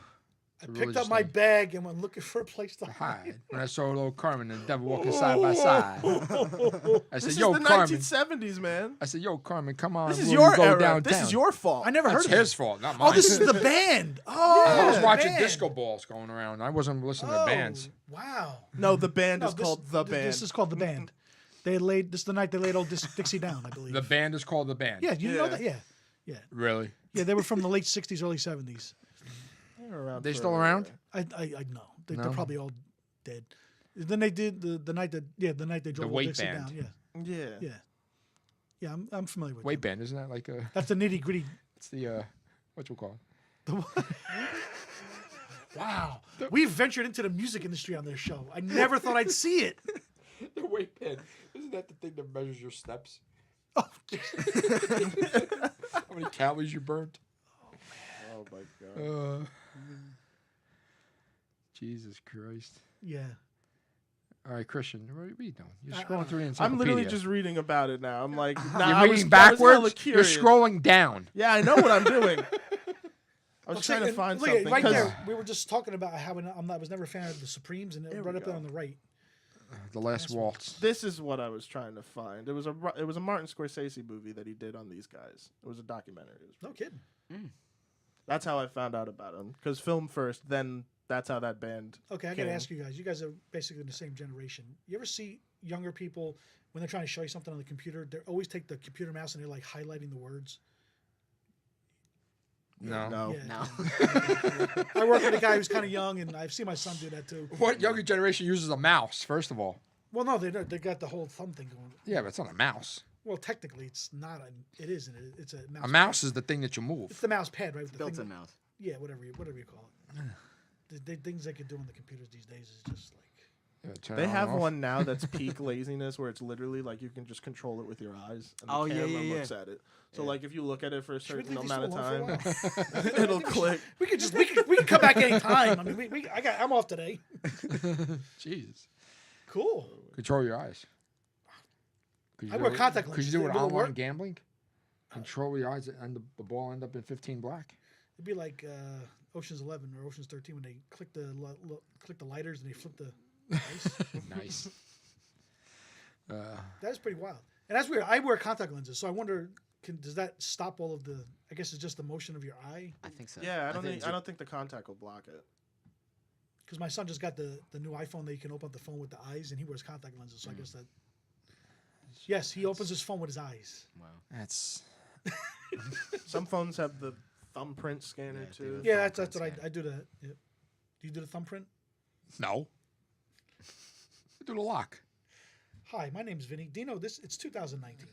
I The picked religious up my thing. bag and went looking for a place to Hide. When I saw little Carmen and the devil walking side by side. I This said, is yo, the Carmen. 1970s, man. I said, yo, Carmen, come on. This is we'll your go era. downtown. This is your fault. I never That's heard of his it. fault, not mine. Oh, this is the band. Oh, I was the watching band. disco balls going around. I wasn't listening to bands. Wow. No, the band No, is called The Band. This is called the band. This is the night they laid old Dixie down, I believe. The band is called The Band. Yeah, you know Yeah. that. Yeah. Really? Yeah, they were from the late '60s, early '70s. They're around They for- still around? I know. They're No? probably all dead. Then they did the night that the night they drove old Weight Dixie Band. down. Yeah. Yeah. Yeah, I'm familiar with Weight them. band, isn't that like a? That's the nitty gritty. It's the what you call Wow. We've ventured into the music industry on this show. I never thought I'd see it. it? The weight band. Isn't that the thing that measures your steps? Oh, How many calories you burnt? Oh my god. Jesus Christ. yeah. All right, Christian, what are you doing? You're I- scrolling through the I'm encyclopedia. literally just reading about it now. I'm like, nah, You're I was- reading I was hella backwards. You're curious. scrolling down. Yeah, I know what I'm doing. I was trying to And find look, something. right 'cause- there. We were just talking about how I was never a fan of the Supremes, and There right we up there go. on the right. The Last Waltz. This is what I was trying to find. It was a Martin Scorsese movie that he did on these guys. It was a documentary. It was No kidding. That's how I found out about him. Because film first, then that's how that band. Okay, I got came. to ask you guys. You guys are basically the same generation. You ever see younger people when they're trying to show you something on the computer? They always take the computer mouse and they're like highlighting the words. No. No. Yeah. No. I work with a guy who's kind of young, and I've seen my son do that too. What younger generation uses a mouse? First of all. Well, no, they don't. They got the whole thumb thing going. Yeah, but it's not a mouse. Well, technically, it's not. It isn't. It's a mouse. A mouse is the thing that you It's move. the mouse pad, right? The Built-in thing, mouse. Yeah, whatever you call it. The things they could do on the computers these days is just like. Yeah, turn They it on have and off. one now that's peak laziness, where it's literally like you can just control it with your eyes, and the Oh, yeah, camera yeah, looks at it. So Yeah. like if you look at it for a Should we certain leave these amount of alone time, for a while? it'll click. We can come back anytime. I mean, I'm off today. Jesus. Cool. Control your eyes. Could I wear contact Could you lenses. do it Will it online work? gambling? Control your eyes and the ball end up in 15 black. It'd be like Ocean's 11 or Ocean's 13 when they click the lighters and they flip the dice. Nice. That is pretty wild. And that's weird. I wear contact lenses, so I wonder, does that stop all of the? I guess it's just the motion of your eye. I think so. Yeah, I think don't think the contact will block it. Because my son just got the new iPhone that you can open up the phone with the eyes, and he wears contact lenses. So I guess that. Yes, he opens his phone with his eyes. Wow. That's Some phones have the thumbprint scanner Yeah, they too. do. Yeah, that's what Thumbprint I do. That. Yep. Do you do the thumbprint? no. Do the lock. Hi, my name's Vinny. Dino, it's 2019.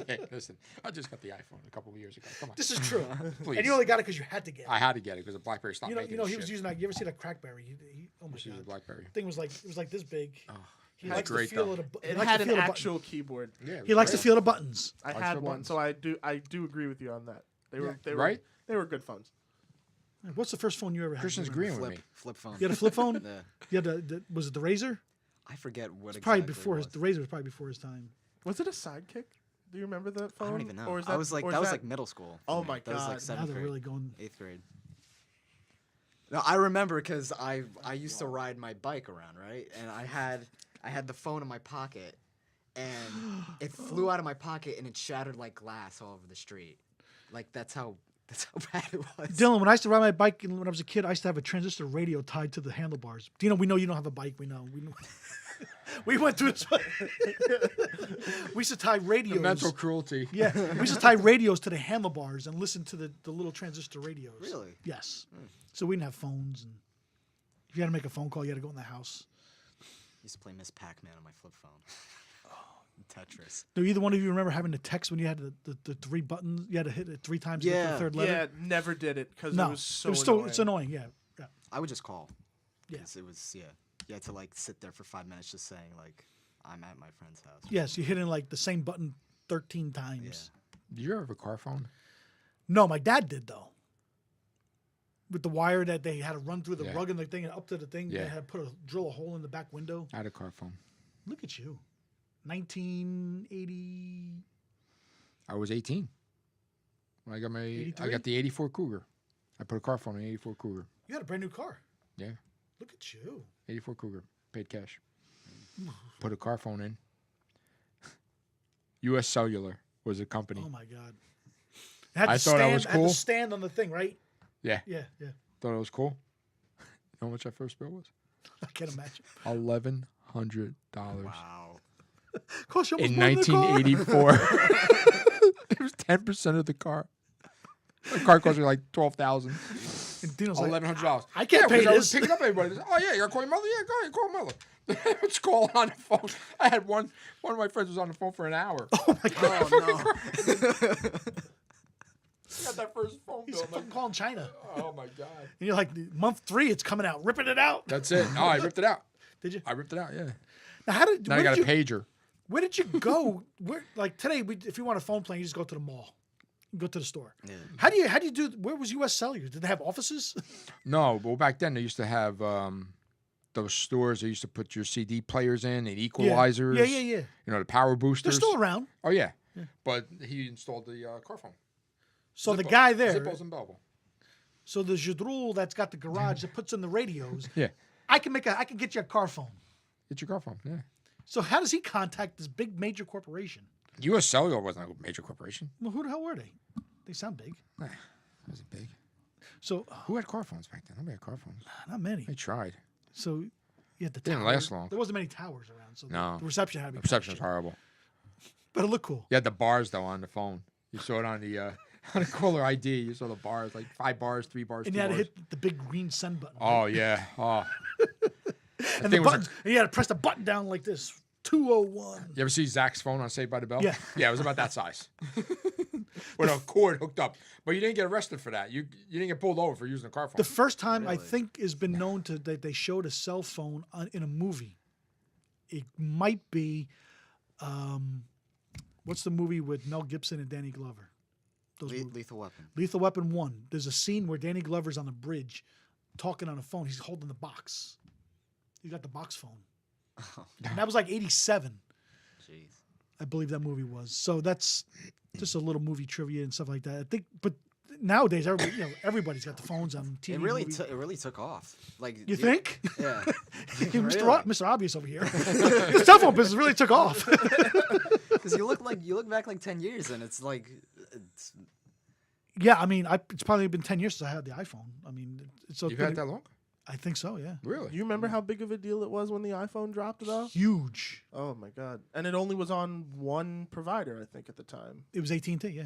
Hey, listen, I just got the iPhone a couple of years ago. Come on, This is true. please. And you only got it because you had to get it. I had to get it because the BlackBerry stopped You know, making he shit. was using that. You ever see that Crackberry? Oh my Just use a god, BlackBerry. thing was like it was like this big. He that's likes great, to feel though. it. He It likes had to an feel the actual keyboard. Yeah, it He was likes to great. feel the buttons. I Likes had the one, buttons. so I do agree with you on that. They were Right? They were good phones. What's the first phone you ever had? Christian's Do you remember? agreeing with me. Flip phone. You had a flip phone. Yeah. You had was it the Razor? I forget what It's probably exactly before it was. the Razor was probably before his time. Was it a Sidekick? Do you remember that phone? I don't even know. Or is I was like or is that was like middle school. for Oh me. my That was God. like Now seventh they're grade, really going. 8th grade. No, I remember because I used to ride my bike around, right? And I had the phone in my pocket, and it flew out of my pocket and it shattered like glass all over the street. Like that's how bad it was. Dylan, when I used to ride my bike and when I was a kid, I used to have a transistor radio tied to the handlebars. Dino, we know you don't have a bike. We know. We went through this. We used to tie radios. The mental cruelty. Yeah, we used to tie radios to the handlebars and listen to the little transistor radios. Really? Yes. So we didn't have phones, and if you had to make a phone call, you had to go in the house. Used to play Miss Pac-Man on my flip phone. Tetris. Do either one of you remember having to text when you had the three buttons? You had to hit it 3 times to get to Yeah. the third letter. Yeah, never did it because No, it was so still annoying. it's annoying. Yeah, yeah. I would just call. Yeah. 'Cause it was You had to like sit there for 5 minutes just saying like I'm at my friend's house. Yes, you hit in like the same button 13 times. Did you ever have a car phone? No, my dad did though. With the wire that they had to run through the Yeah. rug and the thing and up to the thing, Yeah. they had to drill a hole in the back window. I had a car phone. Look at you, 1980. I was 18 when I got my. I 83? got the '84 Cougar. I put a car phone in an 84 Cougar. You had a brand new car. Yeah. Look at you. 84 Cougar. Paid cash. Put a car phone in. U.S. Cellular was a company. Oh my God. It had I to thought I was Had to cool. stand on the thing, right? Yeah. Yeah, yeah. Thought it was cool. You know how much that first bill was? I can't imagine. $1,100. Wow. Cost you almost In more than the car. 1984. It was 10% of the car. The car cost me like $12,000. And Dino's like, $1,100. I can't pay I was this. picking up everybody. Oh yeah, you gotta call your mother. Yeah, go ahead, call mother. Let's call on the phone. I had one of my friends was on the phone for an hour. Oh my God. Oh no. I got that first phone He's bill. I'm fucking like, calling China. oh my god. And you're like, month 3, it's coming out. Ripping it out. That's it. Oh, I ripped it out. Did you? I ripped it out. Yeah. Now, how did, Now I where got did a you, pager. where did you go? Where, like today, if you want a phone plan, you just go to the mall. You go to the store. Yeah. How do you do, where was U.S. Cellular? Did they have offices? No, well back then they used to have those stores. They used to put your CD players in and equalizers. Yeah. You know, the power They're boosters. still around. Oh yeah. But he installed the car phone. So the Zippo. guy there, Zippos and Belvo. so the Jadrul that's got the garage that puts in the radios, Yeah. I can get you a car phone. Get your car phone. Yeah. So how does he contact this big major corporation? U.S. Cellular wasn't a major corporation. Well, who the hell were they? They sound big. It wasn't big. So Who had car phones back then? Nobody had car phones. not many. They tried. So you had the Didn't towers. last long. There wasn't many towers around, so No. the reception had to be The reception was shit. horrible. But it looked cool. You had the bars though on the phone. You saw it on the on the caller ID. You saw the bars, like 5 bars, 3 bars, And 2 you had to bars. hit the big green send button. Oh yeah. Oh. and the thing was buttons, and you had to press the button down like this. 201. You ever see Zach's phone on Saved by the Bell? Yeah. Yeah, it was about that size. With a cord hooked up. But you didn't get arrested for that. You didn't get pulled over for using a car phone. The first time I Really? think has been known to that they showed a cell phone in a movie. It might be, what's the movie with Mel Gibson and Danny Glover? Those movies. Lethal Weapon. Lethal Weapon 1. There's a scene where Danny Glover's on the bridge talking on a phone. He's holding the box. He got the box phone. And that was like 87, Jeez. I believe that movie was. So that's just a little movie trivia and stuff like that. I think, but nowadays, everybody's got the phones on TV. It really, movies. it really took off. Like You think? Yeah. Mr. Obvious over here. The cell phone business really took off. Because you look back like 10 years and it's like, Yeah, I mean, it's probably been 10 years since I had the iPhone. I mean, it's You've had that long? I think so, yeah. Really? You remember how big of a deal it was when the iPhone dropped, though? Huge. Oh my god! And it only was on one provider, I think, at the time. It was AT&T, yeah.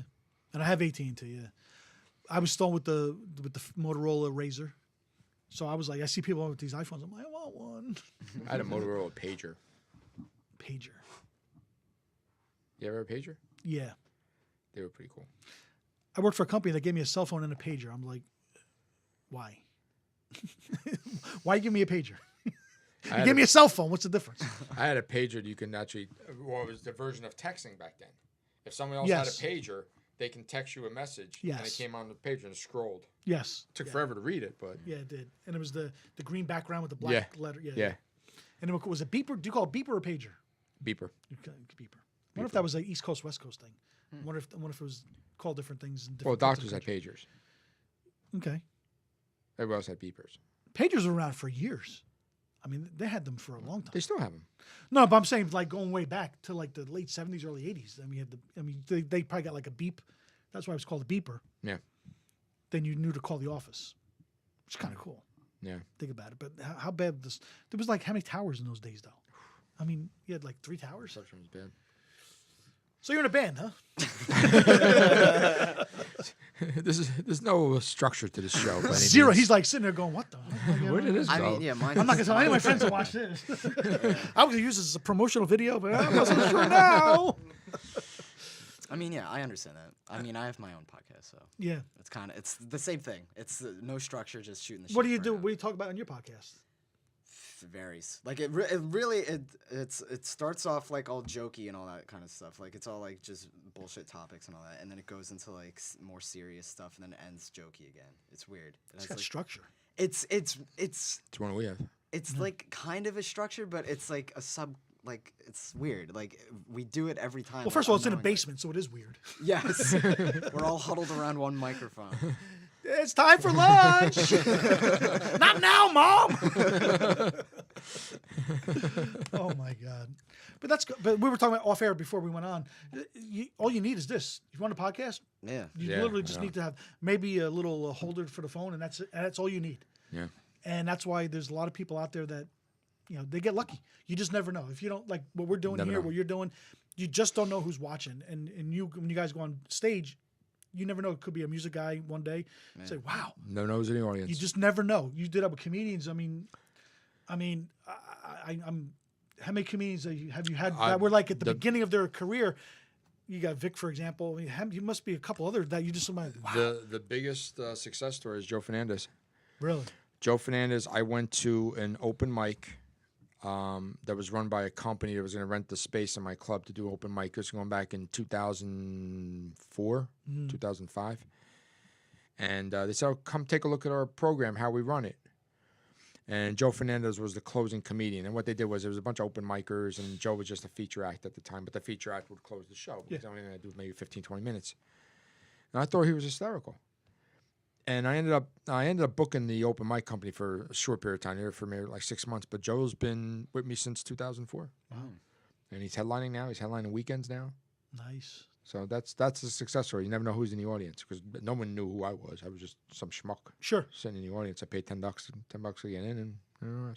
And I have AT&T, yeah. I was still with the Motorola Razr. So I was like, I see people with these iPhones. I'm like, I want one. I had a Motorola pager. Pager. You ever have a pager? Yeah. They were pretty cool. I worked for a company that gave me a cell phone and a pager. I'm like, why? Why give me a pager? You gave me a cell phone. What's the difference? I had a pager that you can actually, well, it was the version of texting back then. If someone else Yes. had a pager, they can text you a message. And it Yes. came on the pager and scrolled. Yes. Took forever to read it, but Yeah, it did. And it was the green background with the black Yeah. letter. Yeah. yeah, And it was a beeper. Do you call it beeper or pager? beeper. Beeper. I wonder if that was an East Coast, West Coast thing. I wonder if it was called different things. In Well, different parts of doctors the had country. pagers. Okay. Everybody else had beepers. Pagers were around for years. I mean, they had them for a long time. They still have them. No, but I'm saying like going way back to like the late 70s, early 80s. They probably got like a beep. That's why it was called a beeper. Yeah. Then you knew to call the office. It's kind of cool. Yeah. Think about it. But how bad this? There was like how many towers in those days though? I mean, you had like 3 towers. Reception was bad. So you're in a band, huh? There's no structure to this show. by any Zero. means. He's like sitting there going, "What the? Heck? Where did this I go? mean, yeah, mine. I'm not gonna tell any of my friends to watch this. I was gonna use this as a promotional video, but I'm not so sure now." I mean, yeah, I understand that. I mean, I have my own podcast, so Yeah. it's the same thing. It's no structure, just shooting the shit. What do you for do? now. What do you talk about on your podcast? It varies. Like it starts off like all jokey and all that kind of stuff. Like it's all like just bullshit topics and all that, and then it goes into like more serious stuff, and then it ends jokey again. It's weird. It's got structure. It's It's one we have. it's like kind of a structure, but it's like a sub. Like it's weird. Like we do it every time. Well, first of all, it's in a unknowingly. basement, so it is weird. Yes, we're all huddled around one microphone. It's time for lunch. Not now, Mom. Oh my God. But that's good. But we were talking about off air before we went on. All you need is this. You want a podcast? Yeah. You Yeah, literally just I know. need to have maybe a little holder for the phone, and that's it. And that's all you need. Yeah. And that's why there's a lot of people out there that, they get lucky. You just never know. If you don't like what we're doing Never here, know. what you're doing, you just don't know who's watching. And you, when you guys go on stage, you never know. It could be a music guy one day. Say, wow. No nose in the audience. You just never know. You did that with comedians. I'm. How many comedians have you had that were like at the beginning of their career? You got Vic, for example. I mean, you must be a couple other that you just like, wow. The biggest success story is Joe Fernandez. Really? Joe Fernandez, I went to an open mic that was run by a company that was going to rent the space in my club to do open mic. This was going back in 2004, 2005. And they said, oh, come take a look at our program, how we run it. And Joe Fernandez was the closing comedian. And what they did was there was a bunch of open micers, and Joe was just a feature act at the time. But the feature act would close the show because only going to do maybe 15, 20 minutes. And I thought he was hysterical. And I ended up booking the open mic company for a short period of time, there for maybe like 6 months. But Joe's been with me since 2004. Wow. And he's headlining now. He's headlining weekends now. Nice. So that's a success story. You never know who's in the audience because no one knew who I was. I was just some schmuck Sure. sitting in the audience. I paid $10 to get in, and I don't know.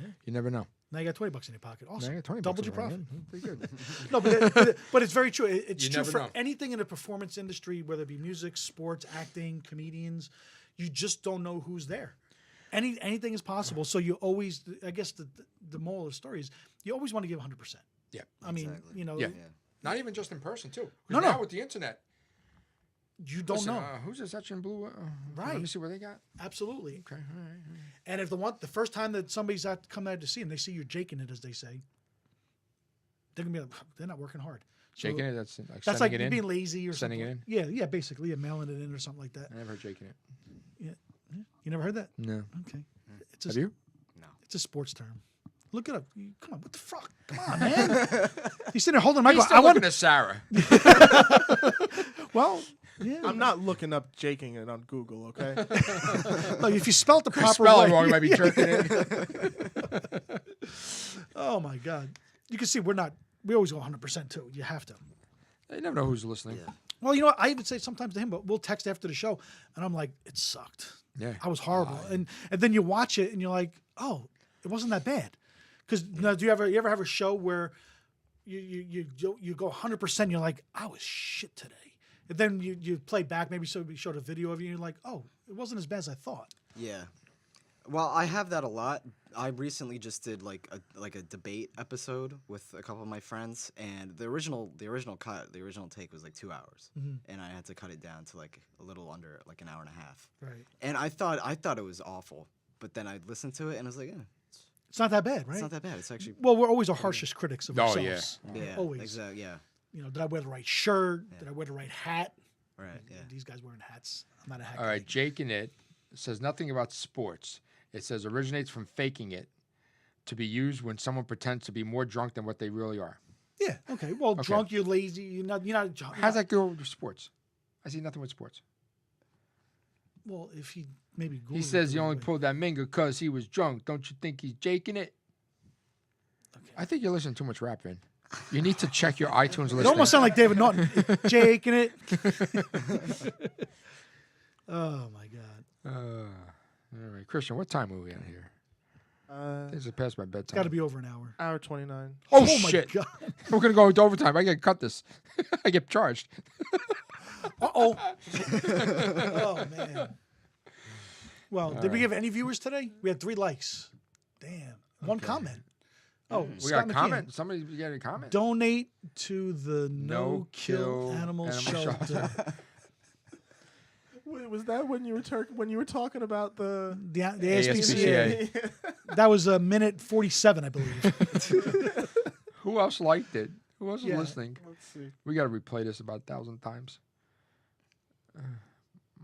Yeah. You never know. Now you got $20 in your pocket. Now Awesome. I got 20 Doubled bucks your in profit. my hand. Pretty good. No, but it's very true. It's You true never for know. anything in the performance industry, whether it be music, sports, acting, comedians. You just don't know who's there. Anything is possible. So you always, I guess the moral of the story is you always want to give 100%. Yeah. I mean, Exactly. Yeah. Not even just in person, too. 'Cause No, now no. with the internet. You don't Listen, know. who's this Etch and Blue? Right. Let me see what they got. Absolutely. Okay. All right. And if the first time that somebody's out come out to see and they see you're jaking it, as they say, they're gonna be like, they're not working hard. So Shaking it? That's like that's sending like it in? being lazy or Sending something. it Yeah, basically, mailing it in or something like that. I never heard shaking it. Yeah. You never heard that? No. Okay. It's Have you? No. It's a sports term. Look it up. Come on, what the fuck? Come on, man. He's sitting there holding the He's mic. still I want. looking at Sarah. Well, yeah. I'm not looking up jaking it on Google, okay? Look, if you spell it the proper Spell way. it wrong, you might be jerking it. Oh my God. You can see we always go 100% too. You have to. You never know who's listening. Yeah. Well, you know what? I even say sometimes to him, but we'll text after the show, and I'm like, it sucked. Yeah. I was horrible. And then you watch it, and you're like, oh, it wasn't that bad. Because do you ever have a show where you go 100%, and you're like, I was shit today. And then you play back, maybe somebody showed a video of you, and you're like, oh, it wasn't as bad as I thought. Yeah. Well, I have that a lot. I recently just did like a debate episode with a couple of my friends, and the original take was like 2 hours, and I had to cut it down to like a little under like an hour and a half. Right. And I thought it was awful, but then I listened to it and I was like, It's not that bad, right? it's not that bad. It's actually Well, we're always our harshest critics of Oh, ourselves. yeah. Always. exactly, yeah, Did I wear the right shirt? Did I wear the right hat? right, yeah. These guys wearing hats. I'm not a hat All guy. right, Jake in it says nothing about sports. It says originates from faking it to be used when someone pretends to be more drunk than what they really are. Yeah. Okay. Well, drunk, you're lazy. You're not. How's that go with sports? I see nothing with sports. Well, if he maybe Googled He it says the he right only way. pulled that minger because he was drunk. Don't you think he's jaking it? Okay. I think you're listening to too much rap, Vin. You need to check your iTunes It listening. almost sounds like David Norton. Jake in it. Oh my God. All right, Christian, what time are we at here? This is past my bedtime. It's got to be over an hour. Hour 29. Oh, my shit. God. We're going to go into overtime. I got to cut this. I get charged. Uh-oh. Oh, man. Well, did we have any viewers today? We had 3 likes. Damn. One comment. Oh, We Scott got a McKeon. comment. Somebody got a comment. Donate to the No No-Kill Kill Animals Animal Shelter. Wait, was that when you were talking about the The ASPCA. ASPCA. That was a minute 47, I believe. Who else liked it? Who else was Yeah. listening? Let's see. We got to replay this about 1,000 times.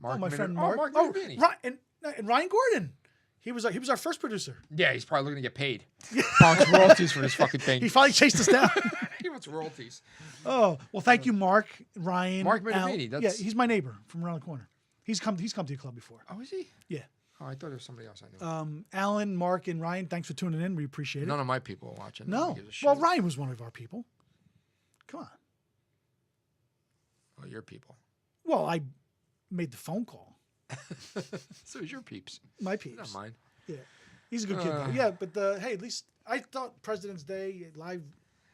Mark Oh, my Minute- friend Mark. Mark Oh, Minavini. and Ryan Gordon. He was our first producer. Yeah, he's probably looking to get paid. Wants royalties for this fucking thing. He finally chased us down. He wants royalties. Oh, well, thank you, Mark, Ryan. Mark Al. Minavini, Yeah, that's- he's my neighbor from around the corner. He's come to your club before. Oh, is he? Yeah. Oh, I thought there was somebody else I knew. Alan, Mark, and Ryan, thanks for tuning in. We appreciate it. None of my people are watching. No. Nobody gives a shit. Well, Ryan was one of our people. Come on. Well, your people. Well, I made the phone call. So is your peeps. My Not peeps. mine. Yeah. He's a good kid, though. Yeah, but hey, at least I thought President's Day live,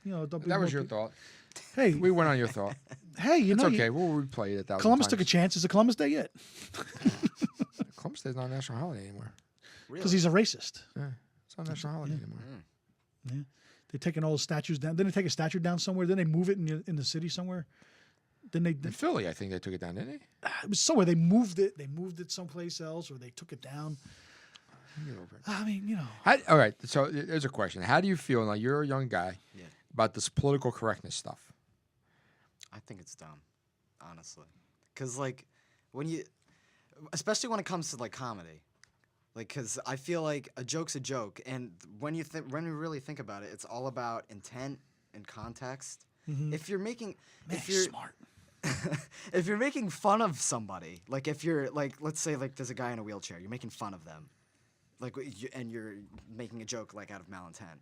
don't be That was more your people. thought. Hey, We went on your thought. hey, It's know, okay. We'll replay it 1,000 Columbus times. took a chance. Is it Columbus Day yet? Columbus Day's not a national holiday anymore. Because he's a racist. Yeah, it's not a national holiday anymore. Yeah. They're taking all the statues down. Then they take a statue down somewhere. Then they move it in the city somewhere. Then they In Philly, I think they took it down, didn't they? it was somewhere. They moved it. They moved it someplace else, or they took it down. Get over it. I mean, All right, so there's a question. How do you feel, now you're a young guy, about this political correctness stuff? I think it's dumb, honestly. Because, like, especially when it comes to, like, comedy. Like, because I feel like a joke's a joke. And when you really think about it, it's all about intent and context. If you're making... smart. if you're making fun of somebody, like if you're like, let's say like there's a guy in a wheelchair, you're making fun of them, like and you're making a joke like out of malintent.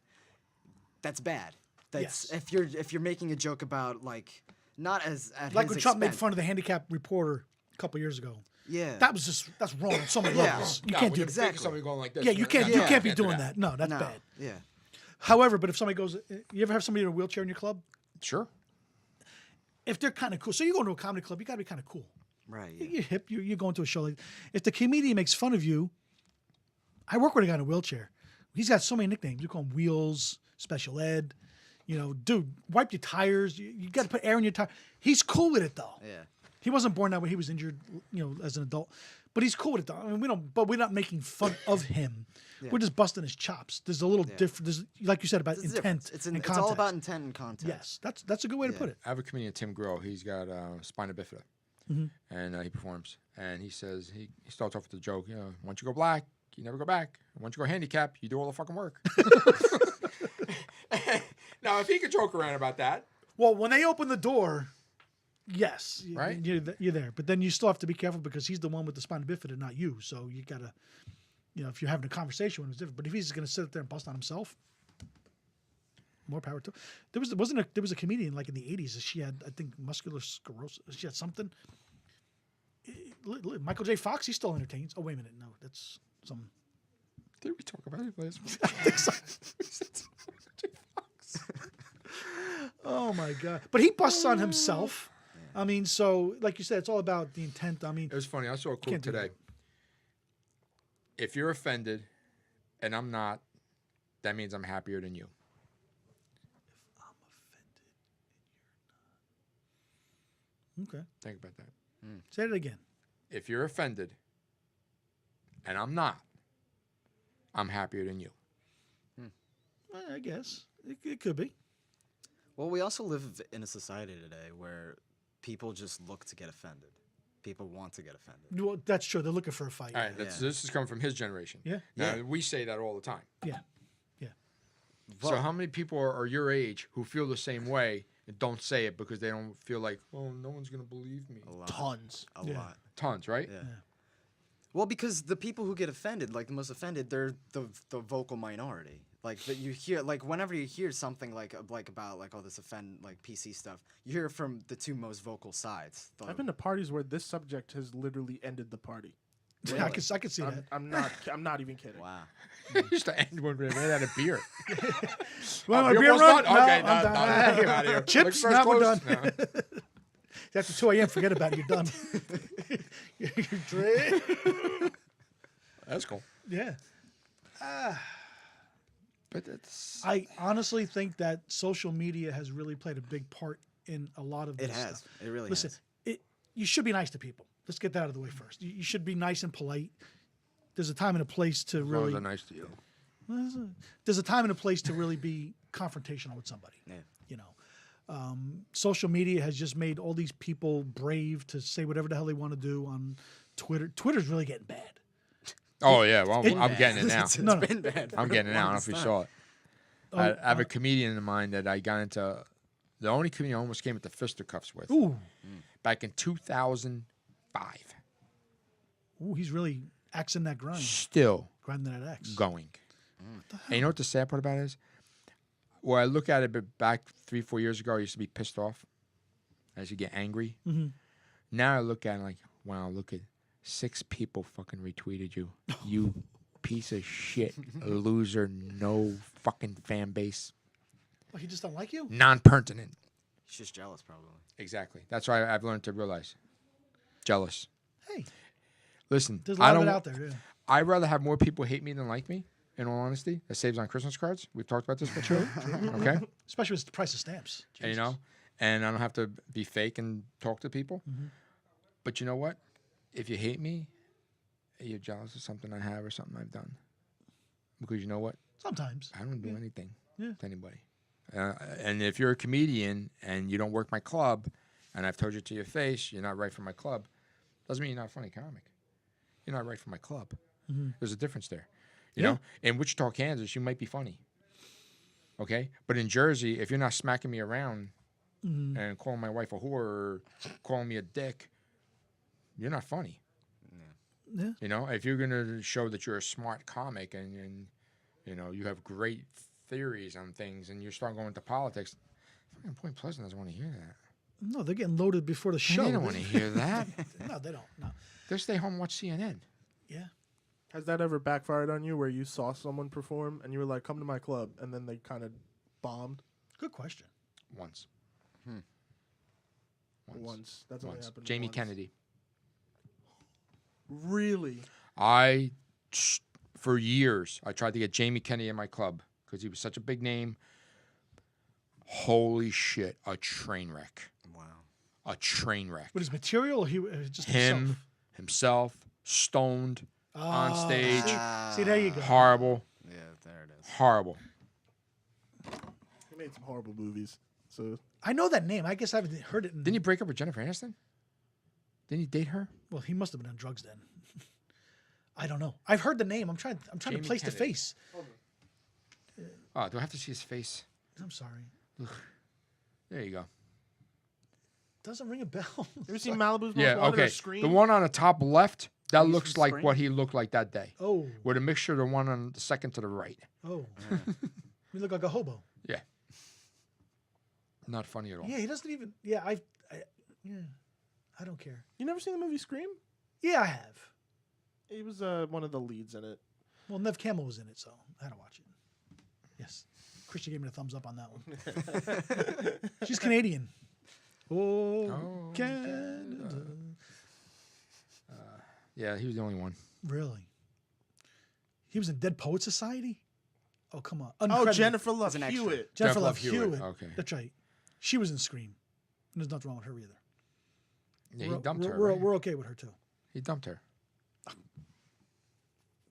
That's bad. That's if you're making a joke about like not as at Like his when Trump made expense. fun of the handicapped reporter a couple years ago. Yeah. That's wrong on so many levels. You can't do that. exactly. Somebody going like this. Yeah, you can't. Yeah. You can't be do doing that. No, that's No. bad. Yeah. However, but if somebody goes, you ever have somebody in a wheelchair in your club? Sure. If they're kind of cool, so you go to a comedy club, you got to be kind of cool. Right. Yeah. You're hip. You're going to a show like. If the comedian makes fun of you, I work with a guy in a wheelchair. He's got so many nicknames. We call him Wheels, Special Ed. Dude, wipe your tires. You got to put air in your tire. He's cool with it though. Yeah. He wasn't born that way. He was injured, as an adult. But he's cool with it though. I mean, we're not making fun of him. Yeah. We're just busting his chops. There's a little different. There's, like you said about It's intent different. and It's context. all about intent and context. Yes, that's a good way to put it. I have a comedian, Tim Grill. He's got spina bifida, and he performs. And he says he starts off with the joke. Once you go black, you never go back. Once you go handicap, you do all the fucking work. Now, if he could joke around about that, Well, when they open the door, yes, Right? you're there. But then you still have to be careful because he's the one with the spina bifida, not you. So you gotta, if you're having a conversation with him, it's different. But if he's gonna sit up there and bust on himself, more power to. There was a comedian like in the '80s. She had, I think, muscular sclerosis. She had something. Michael J. Fox, he still entertains. Oh wait a minute, no, that's some. did we talk about it last week? Oh my god! But he busts on himself. I mean, so like you said, it's all about the intent. I mean, It was funny. I saw a quote Can't do today. If you're offended, and I'm not, that means I'm happier than you. okay. Think about that. Say it again. If you're offended, and I'm not, I'm happier than you. I guess it could be. Well, we also live in a society today where people just look to get offended. People want to get offended. Well, that's true. They're looking for a fight. All right, this is coming from his generation. Yeah. Now, we say that all the time. Yeah. So how many people are your age who feel the same way and don't say it because they don't feel like, oh, no one's going to believe me? A lot. Tons. A Yeah. lot. Tons, right? Yeah. Well, because the people who get offended, like the most offended, they're the vocal minority. Like that you hear, like whenever you hear something like about like all this PC stuff, you hear from the two most vocal sides. I've been to parties where this subject has literally ended the party. Yeah, I can see that. I'm not even kidding. Wow. Just to end when we ran out of beer. Well, Beer beer was run? done? No, Okay, I'm no, done. get out of here. Chips? Like, No, we're close? done. After 2 a.m., forget about it. You're done. You drink. That's cool. Yeah. But it's... I honestly think that social media has really played a big part in a lot of this It has. stuff. It really Listen, has. you should be nice to people. Let's get that out of the way first. You should be nice and polite. There's a time and a place to As long really. as they're nice to you. There's a time and a place to really be confrontational with somebody. Yeah. Social media has just made all these people brave to say whatever the hell they want to do on Twitter. Twitter's really getting bad. Oh, yeah. Well, I'm Bad. getting it now. It's No. been bad. I'm getting it now. I don't know if you saw it. I have a comedian in mind that I got into. The only comedian I almost came into fisticuffs with Ooh, back in 2005. Ooh, he's really axing that grind. Still Grinding that X. going. And you know what the sad part about it is? Where I look at it but back 3-4 years ago, I used to be pissed off. I used to get angry. Mm-hmm. Now I look at it like, wow, look at 6 people fucking retweeted you. You piece of shit, loser, no fucking fan base. Well, he just don't like you? Non-pertinent. He's just jealous, probably. Exactly. That's why I've learned to realize. Jealous. Hey, Listen, there's a I lot of don't. it out there. Yeah. I'd rather have more people hate me than like me. In all honesty, that saves on Christmas cards. We've talked about this before. Okay. Especially with the price of stamps. And, you Jesus. know, and I don't have to be fake and talk to people. Mm-hmm. But you know what? If you hate me, you're jealous of something I have or something I've done. Because you know what? Sometimes. I don't do anything Yeah. to anybody. And if you're a comedian and you don't work my club, and I've told you to your face, you're not right for my club, doesn't mean you're not a funny comic. You're not right for my club. Mm-hmm. There's a difference there. You Yeah. know? In Wichita, Kansas, you might be funny. Okay? But in Jersey, if you're not smacking me around Mm-hmm. and calling my wife a whore or calling me a dick, you're not funny. Yeah. You know, if you're going to show that you're a smart comic and you know, you have great theories on things and you start going into politics, fucking Point Pleasant doesn't want to hear that. No, they're getting loaded before the show. They don't want to hear that. No, they don't. No. They'll stay home and watch CNN. Yeah. Has that ever backfired on you where you saw someone perform and you were like, come to my club, and then they kind of bombed? Good question. Once. Once. That's only Once. happened Jamie once. Kennedy. Really? For years, I tried to get Jamie Kennedy in my club because he was such a big name. Holy shit, a train wreck. Wow. A train wreck. With his material, or he just Himself, stoned, on stage. See, there you go. Horrible. Yeah, there it is. Horrible. He made some horrible movies. So I know that name. I guess I haven't heard it. Didn't he break up with Jennifer Aniston? Didn't he date her? Well, he must have been on drugs then. I don't know. I've heard the name. I'm trying Jamie to place the Kennedy. face. Oh, do I have to see his face? I'm sorry. There you go. Doesn't ring a bell. you ever seen Malibu's Most Yeah, Wanted or okay. Scream? The one on the top left, that He's looks from like Scream? what he looked like that day. Oh, With a mixture of the one on the second to the right. oh. You look like a hobo. Yeah. Not funny at all. Yeah, he doesn't even. Yeah, yeah. I don't care. You never seen the movie Scream? Yeah, I have. He was one of the leads in it. Well, Nev Campbell was in it, so I had to watch it. Yes. Christian gave me the thumbs up on that one. She's Canadian. Oh, Canada. Yeah, he was the only one. Really? He was in Dead Poet Society? Oh, come on. Oh, Uncredited. Jennifer Love As an extra. Hewitt. Jennifer Jennifer Love Love Hewitt, Hewitt. okay. That's right. She was in Scream. And there's nothing wrong with her either. Yeah, he dumped her. We're, right? we're okay with her, too. He dumped her.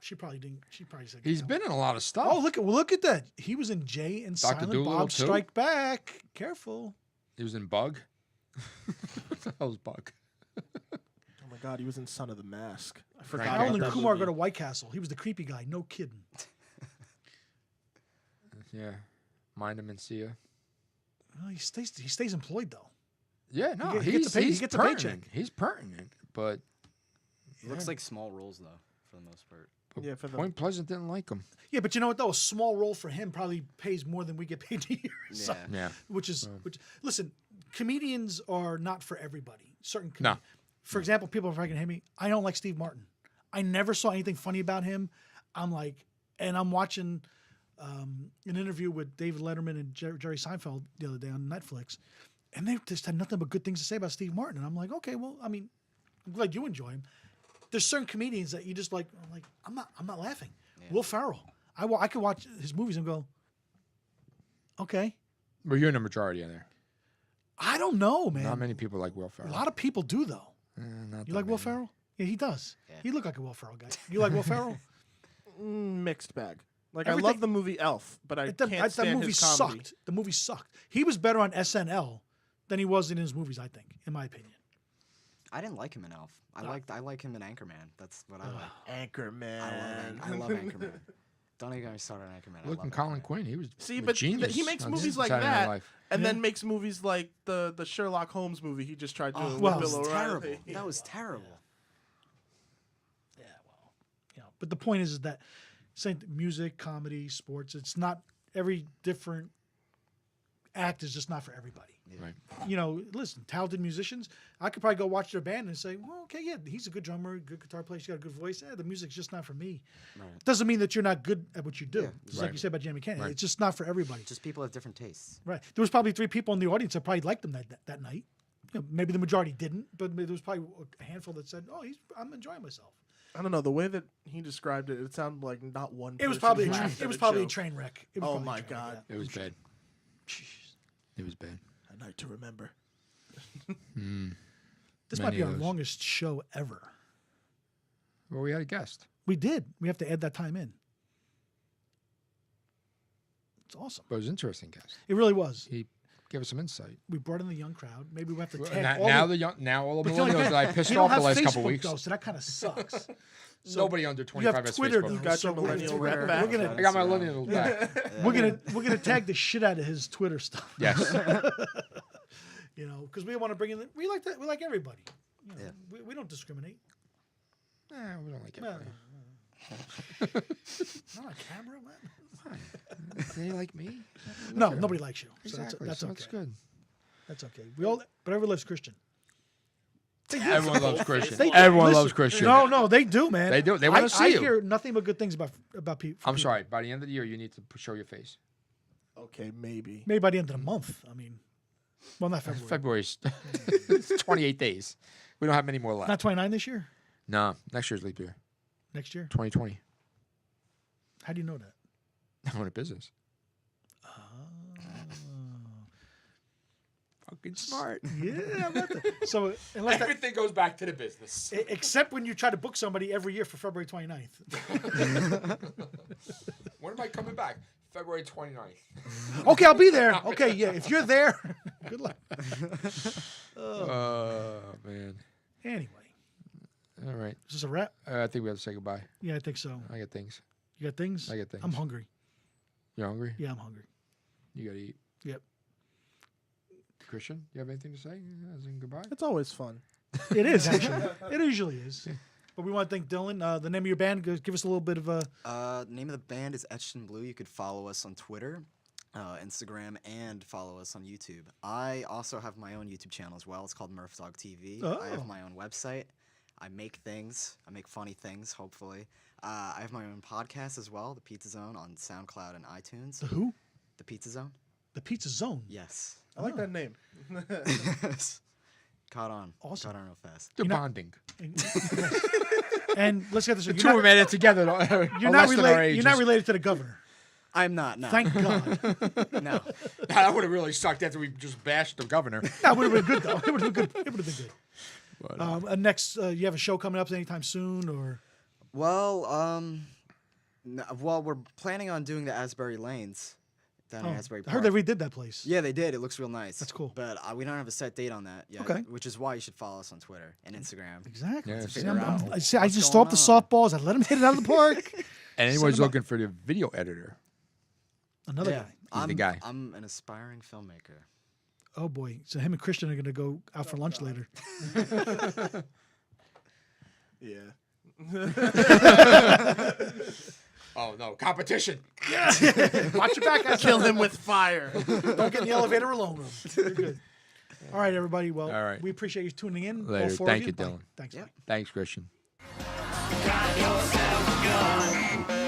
She probably didn't. She probably said. He's no. been in a lot of stuff. Oh, look at that. He was in Jay and Dr. Silent Dolittle, Bob too? Strike Back. Careful. He was in Bug. What the hell's Bug? Oh my God, he was in Son of the Mask. I forgot. Frank about Harold and that Kumar movie. go to White Castle. He was the creepy guy. No kidding. Yeah. Mind him and see ya. Well, he stays employed, though. Yeah, no, He gets a pay- he he's gets a pertinent. paycheck. He's pertinent, but Looks like small roles though, for the most part. Yeah, for the Point Pleasant didn't like him. Yeah, but you know what, though? A small role for him probably pays more than we get paid here. So, Yeah. Yeah. which listen, comedians are not for everybody. Certain No. comedians. For example, people are fucking hate me. I don't like Steve Martin. I never saw anything funny about him. I'm watching an interview with David Letterman and Jerry Seinfeld the other day on Netflix, and they just had nothing but good things to say about Steve Martin. And I'm like, okay, well, I mean, I'm glad you enjoy him. There's certain comedians that you just like. I'm not laughing. Yeah. Will Ferrell. I could watch his movies and go, okay. But you're in the majority in there. I don't know, man. Not many people like Will A Ferrell. lot of people do though. Not You that like Will many. Ferrell? Yeah, he does. Yeah. He look like a Will Ferrell guy. You like Will Ferrell? mixed bag. Like Everything- I love the movie Elf, but I can't that stand movie his comedy. sucked. The movie sucked. He was better on SNL than he was in his movies, I think, in my opinion. I didn't like him in Elf. I like him in Anchorman. That's what I like. Anchorman. I love Anchorman. Don't even get me started on Anchorman. I Look love at Colin Anchorman. Quinn. He was See, a but genius he makes on movies like Saturday Night that, Live. and Yeah. then makes movies like the Sherlock Holmes movie he just tried doing well, with it Bill was O'Reilly. Terrible. That was terrible. But the point is that same music, comedy, sports. It's not every different act is just not for everybody. Right. You know, listen, talented musicians, I could probably go watch their band and say, well, okay, yeah, he's a good drummer, good guitar player, he's got a good voice. The music's just not for me. Right. Doesn't mean that you're not good at what you do. Yeah. Just like Right. you said about Jamie Kennedy. Right. It's just not for everybody. Just people have different tastes. Right. There was probably 3 people in the audience that probably liked him that night. You know, maybe the majority didn't, but there was probably a handful that said, oh, I'm enjoying myself. I don't know. The way that he described it, it sounded like not one. It was person probably laughed at a joke. train wreck. It was Oh probably a my train wreck, God. It was bad. It was bad. A night to remember. This Many might be of our those. longest show ever. Well, we had a guest. We did. We have to add that time in. It's awesome. But it was an interesting guest. It really was. He gave us some insight. We brought in the young crowd. Maybe we have to Well, tag now, all the, now all the but you millennials that I pissed you don't off the have last Facebook, couple weeks. though, so that kind of sucks. Nobody under You 25 have has Twitter, Facebook. though. You got so your we're millennial gonna- rep back. We're gonna, I got my millennials back. we're gonna tag the shit out of his Twitter stuff. Yes. You know, because we want to bring in. We like that. We like everybody. You know, Yeah. we don't discriminate. Nah, we don't like No, everybody. not on camera, man. They like me? No, nobody likes you. So Exactly. that's so okay. That's good. That's okay. We all, but everyone loves Christian. Everyone loves Christian. They do. Everyone Listen, loves Christian. No, they do, man. They do. They wanna see I you. hear nothing but good things about people. I'm sorry. By the end of the year, you need to show your face. Okay, maybe. Maybe by the end of the month. I mean, well, not February. February's it's 28 days. We don't have many more left. Not 29 this year. No, next year's leap year. Next year. 2020. How do you know that? I'm in a business. Fucking smart. Yeah, I'm not that. So unless that, Everything goes back to the business. except when you try to book somebody every year for February 29th. When am I coming back? February 29th. Okay, I'll be there. Okay, yeah, if you're there, good luck. Oh, man. Anyway, All right. is this a wrap? I think we have to say goodbye. Yeah, I think so. I got things. You got things? I got things. I'm hungry. You hungry? Yeah, I'm hungry. You got to eat. Yep. Christian, you have anything to say? As in goodbye? It's always fun. It is, actually. It usually is. But we want to thank Dylan. The name of your band, give us a little bit of a... Name of the band is Etched in Blue. You could follow us on Twitter, Instagram, and follow us on YouTube. I also have my own YouTube channel as well. It's called Murph Dog TV. I have Oh. my own website. I make things. I make funny things, hopefully. I have my own podcast as well, The Pizza Zone, on SoundCloud and iTunes. The who? The Pizza Zone? The Pizza Zone. Yes. I like that name. Caught on. Awesome. Caught on real fast. They're You know- bonding. And let's get this. The You're two of them not, made it together. you're not related. You're not related to the governor. I'm not, no. Thank God. No. That would have really sucked after we just bashed the governor. That would have been good, though. It would have been good. It would have been good. But, Next, you have a show coming up anytime soon, or Well, we're planning on doing the Asbury Lanes down in Asbury I Park. heard they redid that place. Yeah, they did. It looks real nice. That's cool. But we don't have a set date on that yet. Okay. Which is why you should follow us on Twitter and Instagram. Exactly. Yeah, See, figure out I see, I what's just throw up the going on. softballs. I let him hit it out of the park. and anyone's them up. looking for the video editor. Another Yeah, guy. He's the guy. I'm an aspiring filmmaker. Oh boy. So him and Christian are going to go out for lunch later. Yeah. Oh, no. Competition. Watch your back. Guys. Kill him with fire. Don't get in the elevator alone. You're good. All right, everybody. Well, All right. we appreciate you tuning in. Later. All four Thank of you, Bye. Dylan. Thanks. Yeah. Bye. Thanks, Christian. Got yourself a gun.